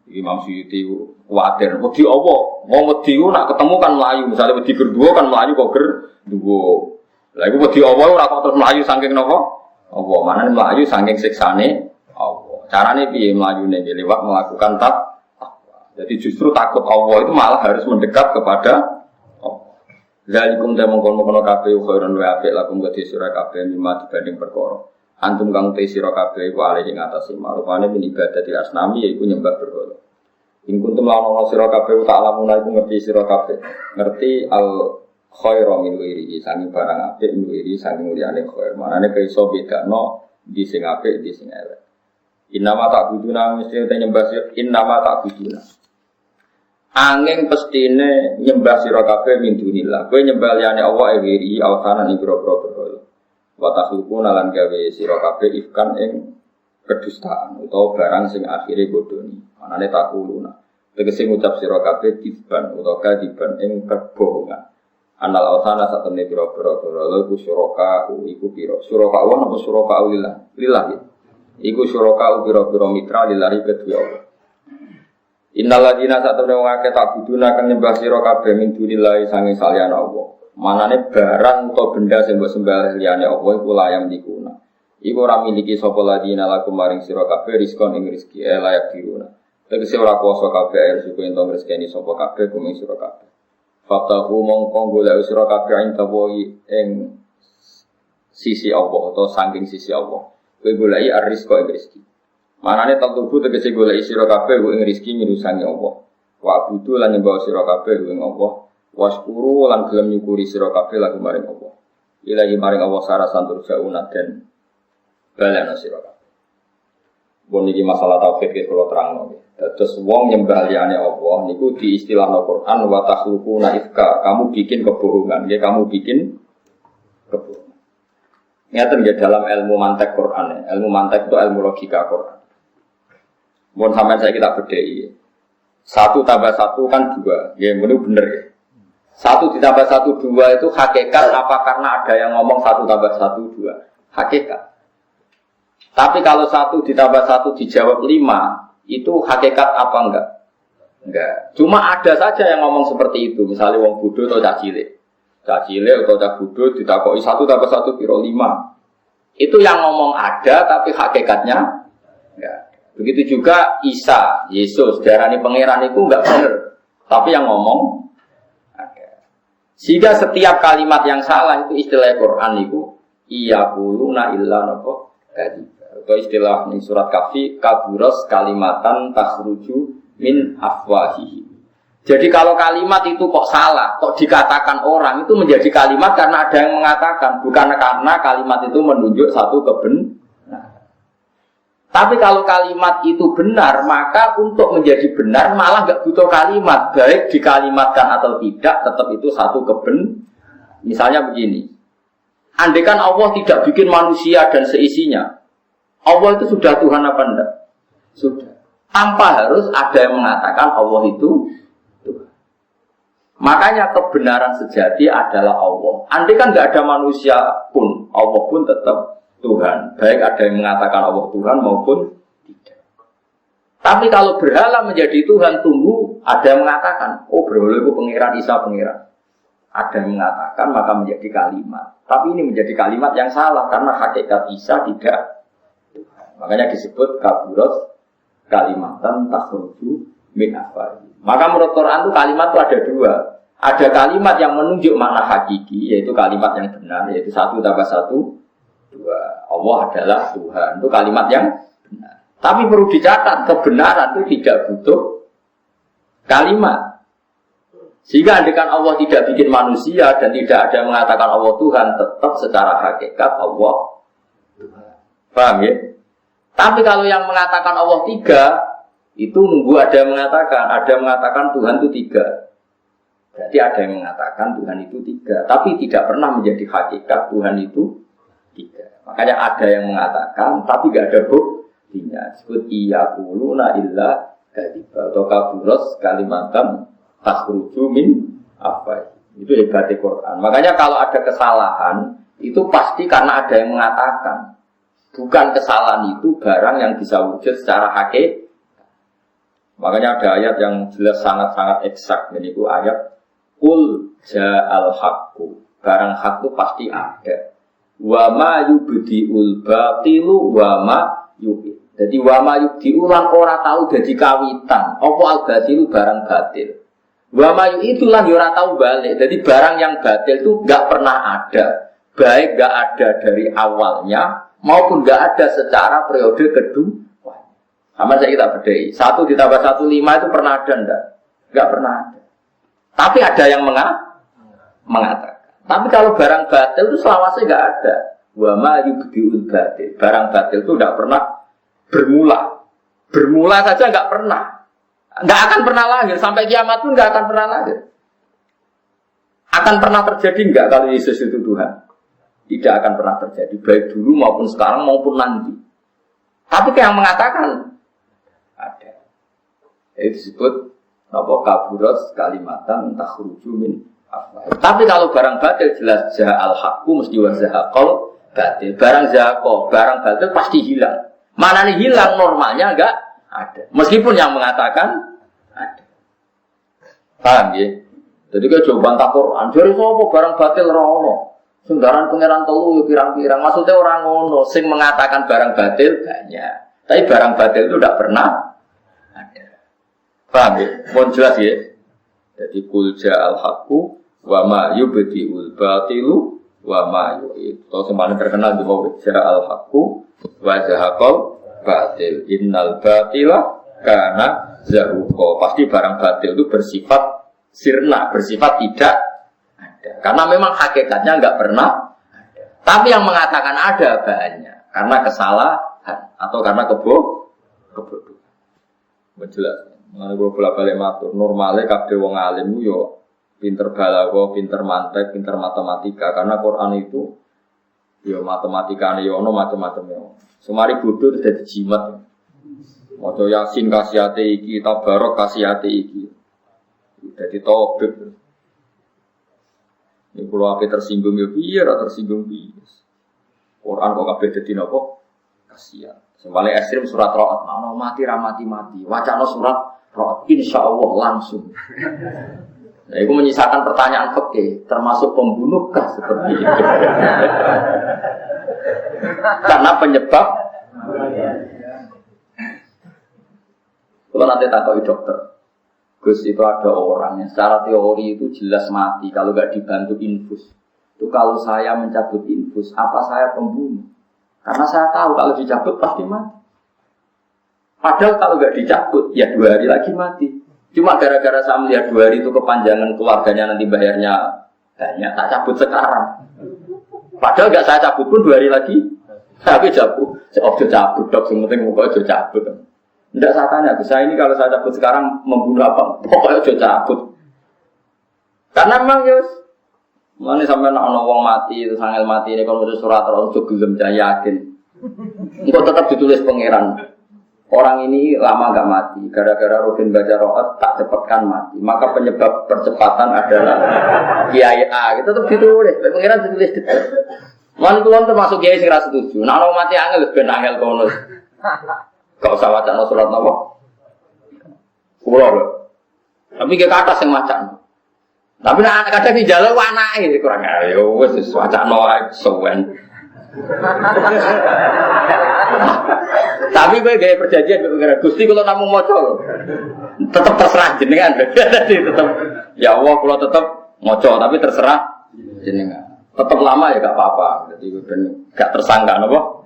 [SPEAKER 1] Imam Suyuti kuwatir, wedi apa? Wong wedi ku nak ketemu kan mlayu, misale wedi berdua kan mlayu kok berdua. Lah iku wedi apa ora kok terus mlayu saking napa? Apa? Manane mlayu saking siksane Allah. Carane piye mlayune liwat melakukan takwa. Jadi justru takut Allah itu malah harus mendekat kepada Allah. Zalikum ta mongkon-mongkon kabeh khairan wa apik lakum kedhi sira kabeh mimma dibanding perkara. Antum kang te sira kabeh iku alih ing atase marupane min ibadati asnami yaiku nyembah berhala. In kuntum lawan sira kabeh tak lamuna iku ngerti sira kabeh. Ngerti al khairu min wiri sangi barang apik min wiri sangi mulyane khair. Manane iso bedakno di sing apik di sing elek. Innama ta'buduna mesti te nyembah sira innama ta'buduna. Angin pestine nyembah sira kabeh min dunillah. Kowe nyembah liyane Allah wiri awsanan ing boro-boro berhala. Wa takhluquna lan gawe sira kabeh ifkan ing kedustaan utawa barang sing akhire bodoni. Manane takuluna. Tegese ngucap sira kabeh diban utawa kadiban ing kebohongan. Anal awsana satemene pira-pira lha iku syuraka iku pira. Syuraka wa napa syuraka lillah. Lillah ya. Iku syuraka pira-pira mitra lillahi kedue Allah. Innal ladina satemene wong akeh tak buduna kang nyembah sira kabeh min dunillahi sange saliyane Allah. Manane barang atau benda sing mbok sembah liyane Allah iku layam dikuna. Iku ora miliki sapa ladina lakum maring sira kabeh rizqon ing rezeki layak diruna. Tegese ora kuwasa kabeh rezeki ento rezekine sapa kabeh kuming sira kabeh. Fatahu mongko golek sira kabeh ing tawohi ing sisi Allah atau saking sisi Allah. Kowe goleki ar-rizqa ing rezeki. Manane tentu tegese goleki sira kabeh ing rezeki mirusangi Allah. Wa abudu lan nyembah sira kabeh ing Allah. Waskuru lan gelem nyukuri sira kabeh lagu maring Allah. Ilahi maring Allah sarasan turjauna den balana sira kabeh. Bon iki masalah tauhid iki kula terangno. Terus wong nyembah liyane Allah niku diistilahno Quran wa takhluquna ifka. Kamu bikin kebohongan, ya kamu bikin kebohongan. Ngaten nggih dalam ilmu mantek Quran. Ilmu mantek itu ilmu logika Quran. Bon sampean saya kita bedheki. 1 tambah 1 kan 2. Ya ngene bener ya. 1 ditambah 1, 2 itu hakikat apa karena ada yang ngomong 1 tambah 1, 2. Hakikat. Tapi kalau 1 ditambah 1 dijawab 5, itu hakikat apa enggak? Enggak. Cuma ada saja yang ngomong seperti itu. Misalnya wong bodoh atau cah cilik. Cah cilik atau cah bodoh ditakoki 1 tambah 1 piro 5. Itu yang ngomong ada tapi hakikatnya enggak. Begitu juga Isa, Yesus, darani pangeran itu enggak benar. Tapi yang ngomong Sehingga setiap kalimat yang salah itu istilah Quran itu iyaquluna illa napa kadziba. Atau istilah di surat Kahfi kaburas kalimatan takhruju min afwahihi. Jadi kalau kalimat itu kok salah, kok dikatakan orang itu menjadi kalimat karena ada yang mengatakan, bukan karena kalimat itu menunjuk satu kebenaran. Tapi kalau kalimat itu benar, maka untuk menjadi benar malah nggak butuh kalimat. Baik dikalimatkan atau tidak, tetap itu satu kebenaran. Misalnya begini, andaikan Allah tidak bikin manusia dan seisinya, Allah itu sudah Tuhan apa enggak? Sudah. Tanpa harus ada yang mengatakan Allah itu Tuhan. Makanya kebenaran sejati adalah Allah. Andaikan nggak ada manusia pun, Allah pun tetap Tuhan, baik ada yang mengatakan Allah Tuhan maupun tidak. Tapi kalau berhala menjadi Tuhan, tunggu ada yang mengatakan, oh berhala itu pengiran, Isa pengiran. Ada yang mengatakan maka menjadi kalimat. Tapi ini menjadi kalimat yang salah karena hakikat Isa tidak Tuhan. Makanya disebut kaburos kalimatan takhruju min afwahi. Maka menurut Quran itu kalimat itu ada dua. Ada kalimat yang menunjuk makna hakiki, yaitu kalimat yang benar, yaitu 1 tambah 1 2. Allah adalah Tuhan. Itu kalimat yang benar. Tapi perlu dicatat, kebenaran itu tidak butuh kalimat. Sehingga andaikan Allah tidak bikin manusia dan tidak ada yang mengatakan Allah Tuhan, tetap secara hakikat Allah Tuhan. Paham ya? Tapi kalau yang mengatakan Allah 3, itu nunggu ada yang mengatakan Tuhan itu 3. Berarti ada yang mengatakan Tuhan itu 3, tapi tidak pernah menjadi hakikat Tuhan itu 3. Makanya ada yang mengatakan, tapi tidak ada buktinya. Disebut iyaquluna illa kadziba atau kaburos kalimatan takhruju min afwahi. Itu hebatnya Quran. Makanya kalau ada kesalahan, itu pasti karena ada yang mengatakan. Bukan kesalahan itu barang yang bisa wujud secara hakikat. Makanya ada ayat yang jelas sangat-sangat eksak. Ini itu ayat Qul ja'al haqqu. Barang hak itu pasti ada. Wa ma yubdi'ul batilu wa ma yubdi. Jadi wa ma yubdi'u lan ora tau dadi kawitan. Apa al batilu barang batil. Wa ma itu lan ya ora tau balik. Jadi barang yang batil itu enggak pernah ada. Baik enggak ada dari awalnya maupun enggak ada secara periode kedua. Sama saya kita bedai. 1 ditambah 1 5 itu pernah ada enggak? Enggak pernah ada. Tapi ada yang mengatakan. Tapi kalau barang batil itu selawasnya enggak ada. Wa ma yubdi'ul batil. Barang batil itu enggak pernah bermula. Bermula saja enggak pernah. Enggak akan pernah lahir. Sampai kiamat pun enggak akan pernah lahir. Akan pernah terjadi enggak kalau Yesus itu Tuhan? Tidak akan pernah terjadi. Baik dulu maupun sekarang maupun nanti. Tapi yang mengatakan ada. Itu disebut apa kaburos kalimatan takhruju min afwahi. Tapi kalau barang batil jelas ja'al haqqu mesti wa zahaqal batil. Barang zahaqo, barang batil pasti hilang. Mana nih hilang normalnya enggak ada. Meskipun yang mengatakan ada. Paham ya? Jadi kalau jawaban tak Quran, jadi apa barang batil ra ono. Sunggaran pangeran telu yo pirang-pirang. Maksudnya orang ngono sing mengatakan barang batil banyak. Tapi barang batil itu tidak pernah ada. Paham ya? Mohon jelas ya. Jadi qul ja'al haqqu wa ma yubdi'ul batilu wa ma yu'id. Kalau semakin terkenal di bawah ja'al haqqu wa zahaqal batil. Innal batila kana zahuqa. Pasti barang batil itu bersifat sirna, bersifat tidak ada. Karena memang hakikatnya enggak pernah ada. Tapi yang mengatakan ada banyak. Karena kesalahan atau karena kebodohan. Jelas. Mulane kula bola-balik matur, normale kabeh wong alim yo pinter balaghah, pinter mantek, pinter matematika karena Quran itu yo matematikane yo ono macam-macam yo. Semari bodoh terus dadi jimat. Maca Yasin kasihate iki, Tabarok kasihate iki. Dadi tobek. Nek kula ape tersinggung yo piye ora tersinggung piye. Quran kok kabeh dadi napa? Kasihan. Sing paling ekstrem surat Ra'd, ana mati ra mati-mati. Wacana surat Ra'd insyaallah langsung. Nah, itu menyisakan pertanyaan fikih, termasuk pembunuhkah seperti itu? Karena penyebab. Kalau nanti takoki dokter, Gus itu ada orang yang secara teori itu jelas mati kalau nggak dibantu infus. Itu kalau saya mencabut infus, apa saya pembunuh? Karena saya tahu kalau dicabut pasti mati. Padahal kalau nggak dicabut, ya 2 hari lagi mati. Cuma gara-gara saya melihat 2 hari itu kepanjangan keluarganya nanti bayarnya banyak, tak cabut sekarang. Padahal nggak saya cabut pun 2 hari lagi, tapi cabut. Saya cabut dok, yang penting pokoknya cabut. Tidak saya tanya, saya ini kalau saya cabut sekarang membunuh apa? Pokoknya cabut. Karena memang Yus, mana sampai nak wong mati, itu sangel mati ini kalau surat terus gelem saya yakin. Engkau tetap ditulis pangeran. Orang ini lama gak mati, gara-gara rutin baca roat tak cepatkan mati. Maka penyebab percepatan adalah Kiai A. Itu tetap ditulis, pangeran ditulis detail. Man kulon termasuk Kiai sing ra setuju. Nek ana mati angel ben angel kono. Gak usah wacana surat napa. Kulo lho. Tapi ke atas sing macan. Tapi nek kadang di jalan anake kurang ayo wis wacana wae suwen. Tapi gue gaya perjanjian gue Gusti kalau namung maca lho. Tetep terserah jenengan. Jadi tetep ya Allah kalau tetep maca tapi terserah jenengan. Tetep lama ya gak apa-apa. Jadi ben gak tersangka napa.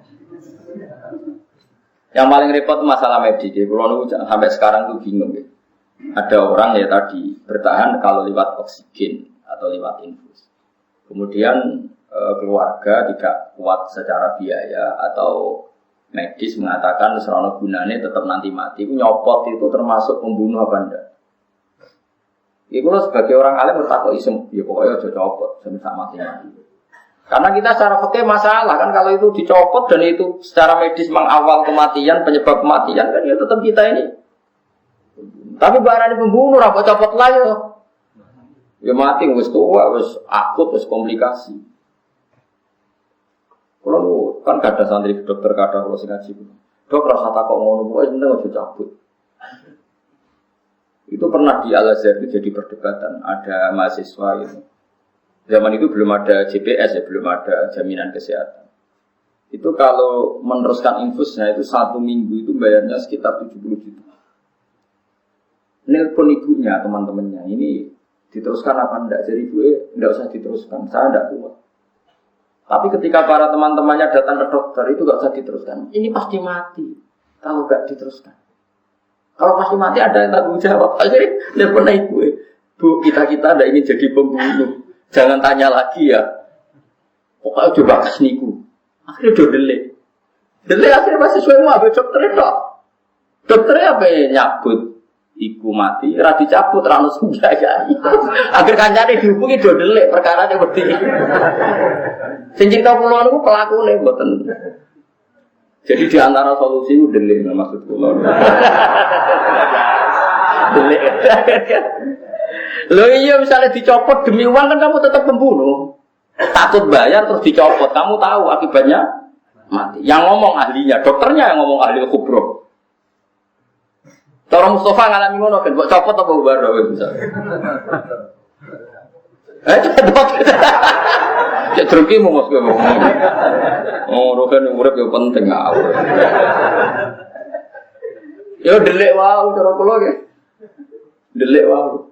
[SPEAKER 1] Yang paling repot masalah medis. Kalau sampai sekarang tuh bingung ya. Ada orang ya tadi bertahan kalau lewat oksigen atau lewat infus. Kemudian keluarga tidak kuat secara biaya atau medis mengatakan serono gunane tetap nanti mati. Nyopot itu termasuk pembunuh apa enggak? Iku lo sebagai orang alim bertakwa isem, ya pokoknya aja copot, semisal mati-mati. Karena kita secara fikih masalah kan kalau itu dicopot dan itu secara medis mengawal kematian, penyebab kematian kan ya tetap kita ini. Tapi barang pembunuh apa copot lah ya. Ya mati wis tua, wis akut, wis komplikasi. Kalau kan kada santri dokter kada kalau sing ngaji. Dok rasa takok ngono kok seneng aja cabut. Itu pernah di Al-Azhar itu jadi perdebatan, ada mahasiswa itu. Zaman itu belum ada JPS ya, belum ada jaminan kesehatan. Itu kalau meneruskan infusnya itu 1 minggu itu bayarnya sekitar 70 juta. Nelpon ibunya, teman-temannya, ini diteruskan apa enggak? Jadi ibu enggak usah diteruskan, saya enggak kuat. Tapi ketika para teman-temannya datang ke dokter itu enggak usah diteruskan. Ini pasti mati kalau enggak diteruskan. Kalau pasti mati ada yang tanggung jawab. Akhirnya nelpon ibu, Bu kita enggak ingin jadi pembunuh. Jangan tanya lagi ya. Pokoknya coba kasih niku. Akhirnya udah delay akhirnya masih sesuai mau ambil dokter itu. Dokternya apa ya nyabut. Iku mati, radi cabut, rano senjaya. Akhir kancane dihubungi do delek perkara ning wedi. Sing cerita kula niku pelakune mboten. Jadi di antara solusi ku delek maksud kula. Delek. Lho iya misalnya dicopot demi uang kan kamu tetap pembunuh. Takut bayar terus dicopot, kamu tahu akibatnya mati. Yang ngomong ahlinya, dokternya yang ngomong ahli kubro. Cara Mustafa ngalami ngono kan, mbok copot apa bubar wae bisa. Copot. Cek druki mau mos kowe. Oh, rokan urip yo penting ngawur. Yo delek wae cara kula nggih. Delek wae.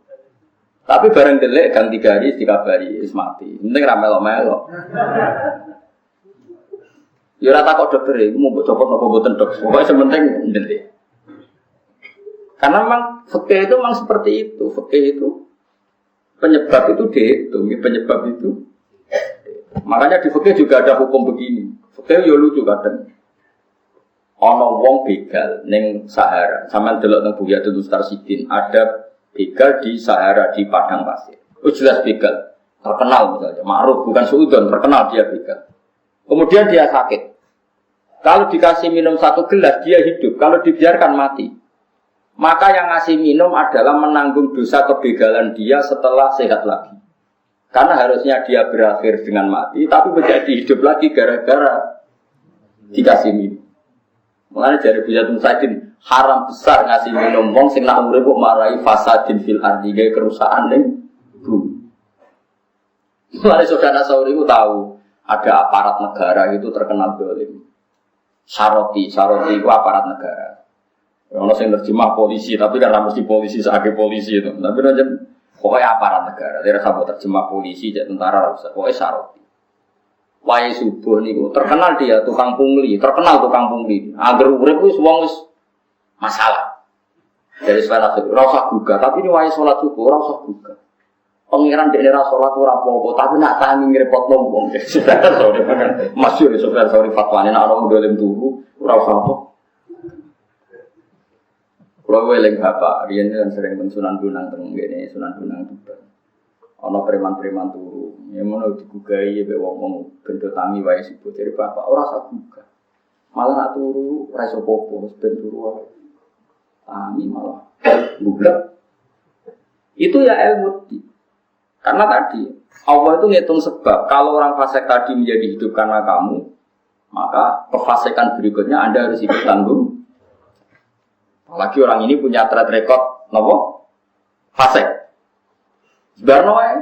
[SPEAKER 1] Tapi bareng delek gang 3 hari dikabari wis mati. Penting ra melok-melok. Yo ora takok dokter iku mau mbok copot apa mboten dok. Pokoke sementing delek. Karena memang fikih itu memang seperti itu. Fikih itu penyebab itu dihitung, penyebab itu. Makanya di fikih juga ada hukum begini. Fikih yo lucu kadang. Ana wong begal ning Sahara, sampean delok teng Buyatul Mustarsidin, ada begal di Sahara di padang pasir. Oh jelas begal, terkenal misalnya, ma'ruf bukan suudon, terkenal dia begal. Kemudian dia sakit. Kalau dikasih minum 1 gelas dia hidup, kalau dibiarkan mati. Maka yang ngasih minum adalah menanggung dosa kebegalan dia setelah sehat lagi. Karena harusnya dia berakhir dengan mati, tapi menjadi hidup lagi gara-gara dikasih minum. Mulanya dari Buyatul Mustarsidin, haram besar ngasih minum wong sing nak urip kok marai fasadin fil ardi, gawe kerusakan ning bumi. Mulanya Saudara Sauri itu tahu ada aparat negara itu terkenal dolim. Saroti itu aparat negara. Ono sing terjemah polisi, tapi kan mesti polisi sebagai polisi itu. Tapi aja pokoknya aparat negara. Dia rasa terjemah polisi, jadi tentara rasa. Pokoknya saroti. Wahai subuh niku terkenal dia tukang pungli, terkenal tukang pungli. Agar urip wis wong wis masalah. Dari salat subuh ora usah buka, tapi ini wahai salat subuh ora usah buka. Pangeran dekne ra salat ora apa-apa, tapi nak tangi ngrepotno wong. Masyhur sorry fatwane nek ana dolim turu ora usah apa. Kalau eling bapak, riyen kan sering Sunan Bonang teng ngene Sunan Bonang Tuban. Ana preman-preman turu, ya ngono digugai ya wong-wong bendo tangi wae sibuk dari bapak ora usah buka. Malah nak turu ora iso popo, wis ben turu wae. Tangi malah buka. Itu ya ilmu. Karena tadi Allah itu ngitung sebab. Kalau orang fasik tadi menjadi hidup karena kamu, maka kefasikan berikutnya Anda harus ikut tanggung. Apalagi orang ini punya track record, nopo fasik. Sebarno wae.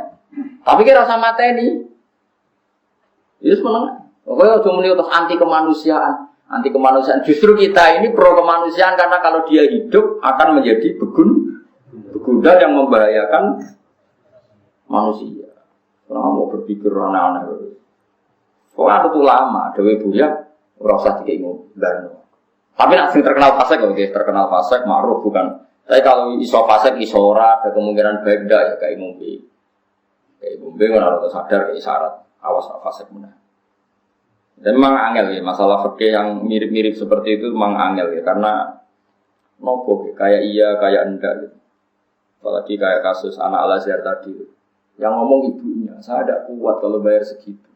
[SPEAKER 1] Tapi kira sama mateni. Yes meneng. Pokoknya cuma ini untuk anti kemanusiaan. Anti kemanusiaan. Justru kita ini pro kemanusiaan karena kalau dia hidup akan menjadi begudal yang membahayakan manusia. Orang mau berpikir aneh-aneh. Pokoknya itu lama. Dewi Buya merasa tiga ingu dan. Tapi nak sing terkenal fasik, oke, terkenal fasik, ma'ruf bukan. Tapi kalau iso fasik, iso ora, ada kemungkinan baik dah ya kayak ngombe. Kayak ngombe orang harus sadar kayak syarat awas fasik mana. Dan memang angel ya masalah fikih yang mirip-mirip seperti itu memang angel ya karena nopo kayak iya kayak enggak gitu. Apalagi kayak kasus anak Al-Azhar tadi yang ngomong ibunya, saya tidak kuat kalau bayar segitu.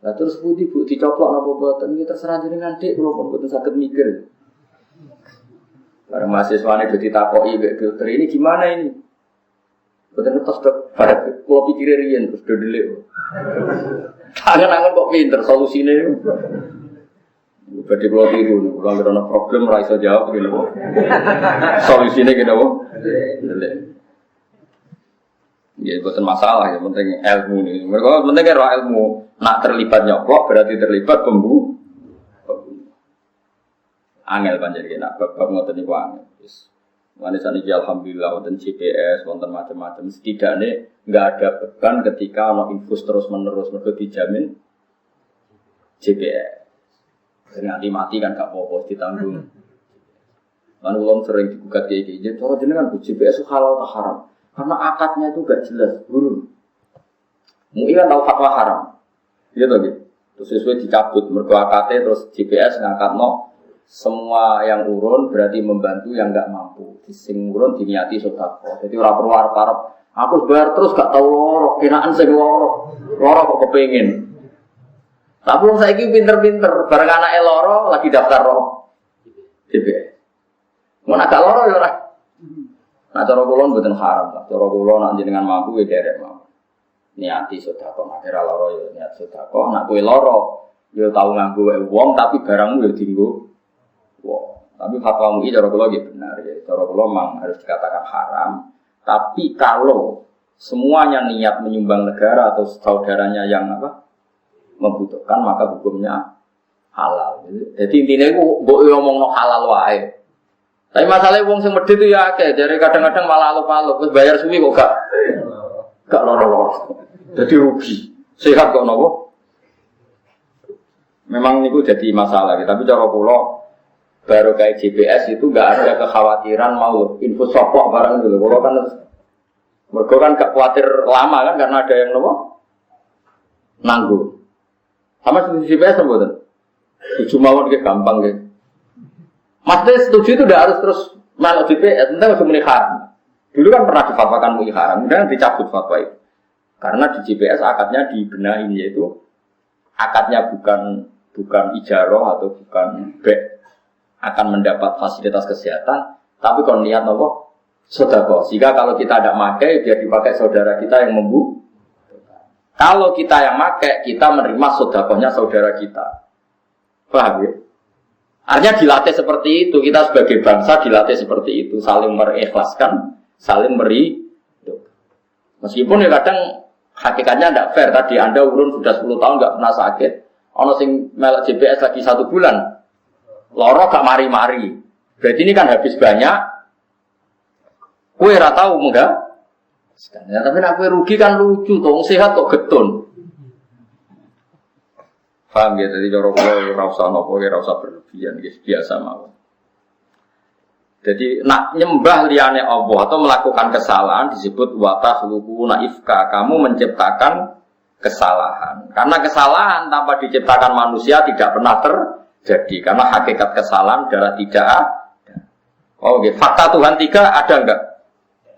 [SPEAKER 1] Nah terus bu dicoplok napa boten iki terserah jenengan Dik kula pun boten saged mikir. Bareng mahasiswane do ditakoki mbek dokter ini gimana ini? Boten ngetos dok, bareng kula pikire riyen terus do delik. Tangan-tangan kok pinter solusine. Berarti kula tiru, kula ana problem ra iso jawab ngene kok. Solusine kene kok. Delik. Ya bukan masalah, yang penting ilmu nih. Mereka penting kan ilmu. Nak terlibat nyoplok berarti terlibat pembunuh. Angel panjang nak bab ngoten niku angel. Wis. Mane saniki alhamdulillah wonten GPS, wonten macam-macam. Setidaknya enggak ada beban ketika ana infus terus-menerus mergo dijamin GPS. Nanti mati kan gak apa-apa ditanggung. Lan ulun sering digugat iki, cara jenengan GPS halal ta haram? Karena akadnya itu gak jelas, guru. Mui kan tahu fatwa haram, gitu gitu. Terus sesuai dicabut, mergo akadnya terus GPS ngangkat semua yang urun berarti membantu yang gak mampu. Sing urun diniati sedekah. Jadi ora perlu arep-arep. Aku bayar terus gak tahu loro, kinaan sing loro kok kepengin. Tapi wong saiki pinter-pinter, bareng anake loro lagi daftar GPS. Mun agak loro ya ora. Nah cara kula mboten haram lah. Cara kula nek jenengan mampu ya derek mampu. Niati sedekah akhire lara ya niat sedekah. Nek kowe lara ya tau nganggo wong tapi barangmu ya dienggo wong. Tapi fatwa MUI cara kula nggih benar ya. Cara kula memang harus dikatakan haram. Tapi kalau semuanya niat menyumbang negara atau saudaranya yang membutuhkan maka hukumnya halal. Jadi intinya iku mbok ngomongno halal wae. Tapi masalahnya wong sing medhit itu ya akeh, jadi kadang-kadang malah alup-alup, terus bayar suwi kok gak loro-loro. Jadi rugi. Sehat kok nopo? Memang niku jadi masalah, tapi cara kula baru kayak GPS itu enggak ada kekhawatiran mau info sopok barang dulu. Kula kan mergo kan gak khawatir lama kan karena ada yang nopo? Nanggung. Sama seperti GPS mboten. Tujuh mawon ge gampang ge. Maksudnya setuju itu udah harus terus melok GPS, entah harus muni haram. Dulu kan pernah difatwakan muni haram, kemudian dicabut fatwa itu. Karena di GPS akadnya dibenahin yaitu akadnya bukan ijaroh atau bukan bek akan mendapat fasilitas kesehatan, tapi kalau niat nopo sedekah. Sehingga kalau kita tidak pakai, dia dipakai saudara kita yang membu. Kalau kita yang pakai, kita menerima sedekahnya saudara kita. Paham ya? Artinya dilatih seperti itu, kita sebagai bangsa dilatih seperti itu, saling mengikhlaskan, saling beri. Meskipun ya kadang hakikatnya tidak fair. Tadi Anda urun sudah 10 tahun nggak pernah sakit, ono sing melok GPS lagi 1 bulan, loro gak mari-mari, Berarti ini kan habis banyak. Kue ora tau enggak? Ya, tapi nek kue rugi kan lucu toh, sehat kok getun. Paham ya, jadi cara kula ora usah napa, ora usah berlebihan, biasa mawon. Jadi nak nyembah liyane Allah atau melakukan kesalahan disebut wa takhluquna ifka. Kamu menciptakan kesalahan. Karena kesalahan tanpa diciptakan manusia tidak pernah terjadi. Karena hakikat kesalahan adalah tidak ada. Oh, okay. Fakta Tuhan 3 ada enggak?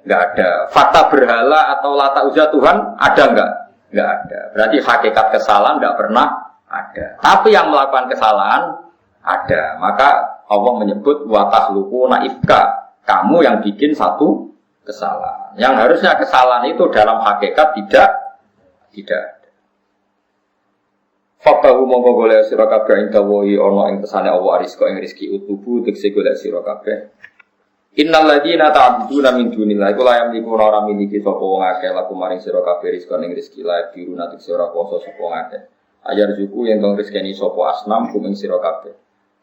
[SPEAKER 1] Enggak ada. Fakta berhala atau lata uzza Tuhan ada enggak? Enggak ada. Berarti hakikat kesalahan enggak pernah ada. Tapi yang melakukan kesalahan ada. Maka Allah menyebut wa takhluquna ifka. Kamu yang bikin satu kesalahan. Yang harusnya kesalahan itu dalam hakikat tidak ada. Faqahu mongko golek sira kabeh ing dawahi ana ing pesane Allah rizqa ing rezeki utubu tekse golek sira kabeh. Innal ladina ta'buduna min dunillahi kula yamliku ora miliki sapa wong akeh laku maring sira kabeh rizqa ing rezeki la diruna tekse ora kuasa sapa wong akeh. Ayar juku yang tong rezekeni sapa asnam kuming sira kabeh.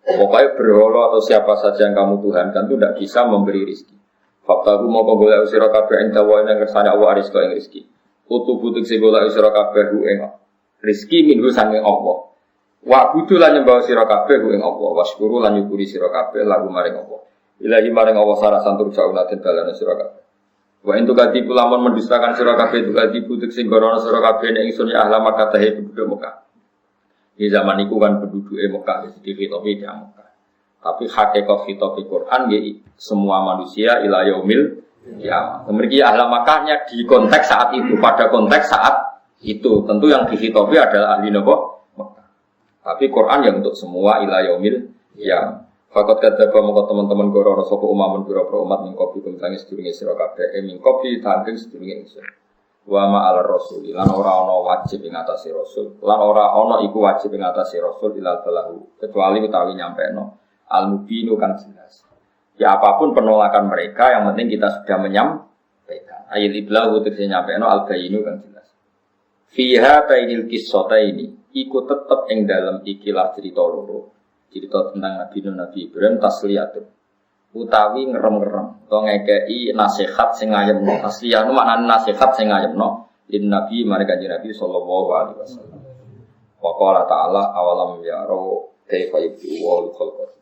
[SPEAKER 1] Pokoknya berhala atau siapa saja yang kamu tuhankan itu tidak bisa memberi rezeki. Faktaku mau golek sira kabeh ing dawa ing kersane Allah rizqa ing rezeki. Utubu tekse golek sira kabeh ing rezeki minhu sange Allah. Wa budu lan nyembah sira kabeh ing Allah. Wasyukuru lan nyukuri sira kabeh lagu maring Allah. Ilahi maring Allah sarasan tur jauna den balane sira kabeh. Wa entu kati lamun mendustakan sira kabeh itu kati butek sing gorono sira kabeh ing ingsun ya ahla Makkah tahe penduduk Mekah. Di zaman itu kan penduduk Mekah di khitobi di Mekah. Tapi hakikat khitobi Quran ya semua manusia ila yaumil qiyamah. Kemudian ahla Makkahnya di konteks saat itu, pada konteks saat itu. Tentu yang di khitobi adalah ahli Mekah. Tapi Quran yang untuk semua ila yaumil qiyamah. Fakat kata mongko teman-teman goro sapa umamun pira-pira umat ning kopi kumtangi sedurunge sira kabeh ing kopi tangking sedurunge ingsun. Wa ma ala rasul lan ora ana wajib ing atase rasul. Lan ora ana iku wajib ing atase rasul ilal balahu kecuali utawi nyampeno al mubinu kan jelas. Ya apapun penolakan mereka yang penting kita sudah menyampaikan. Ayat iblahu tegese nyampeno al bayinu kan jelas. Fiha tainil qissataini iku tetep ing dalem ikilah cerita loro. Cerita tentang Nabi Ibrahim tasliyatun utawi ngerem-ngerem utawa ngekei nasihat sing ngayemno. Tasliyah itu maknane nasihat sing ngayemno lin Nabi marang Kanjeng Nabi sallallahu alaihi wasallam. Wa qala ta'ala awalam yaro kaifa yu'awwal khalqa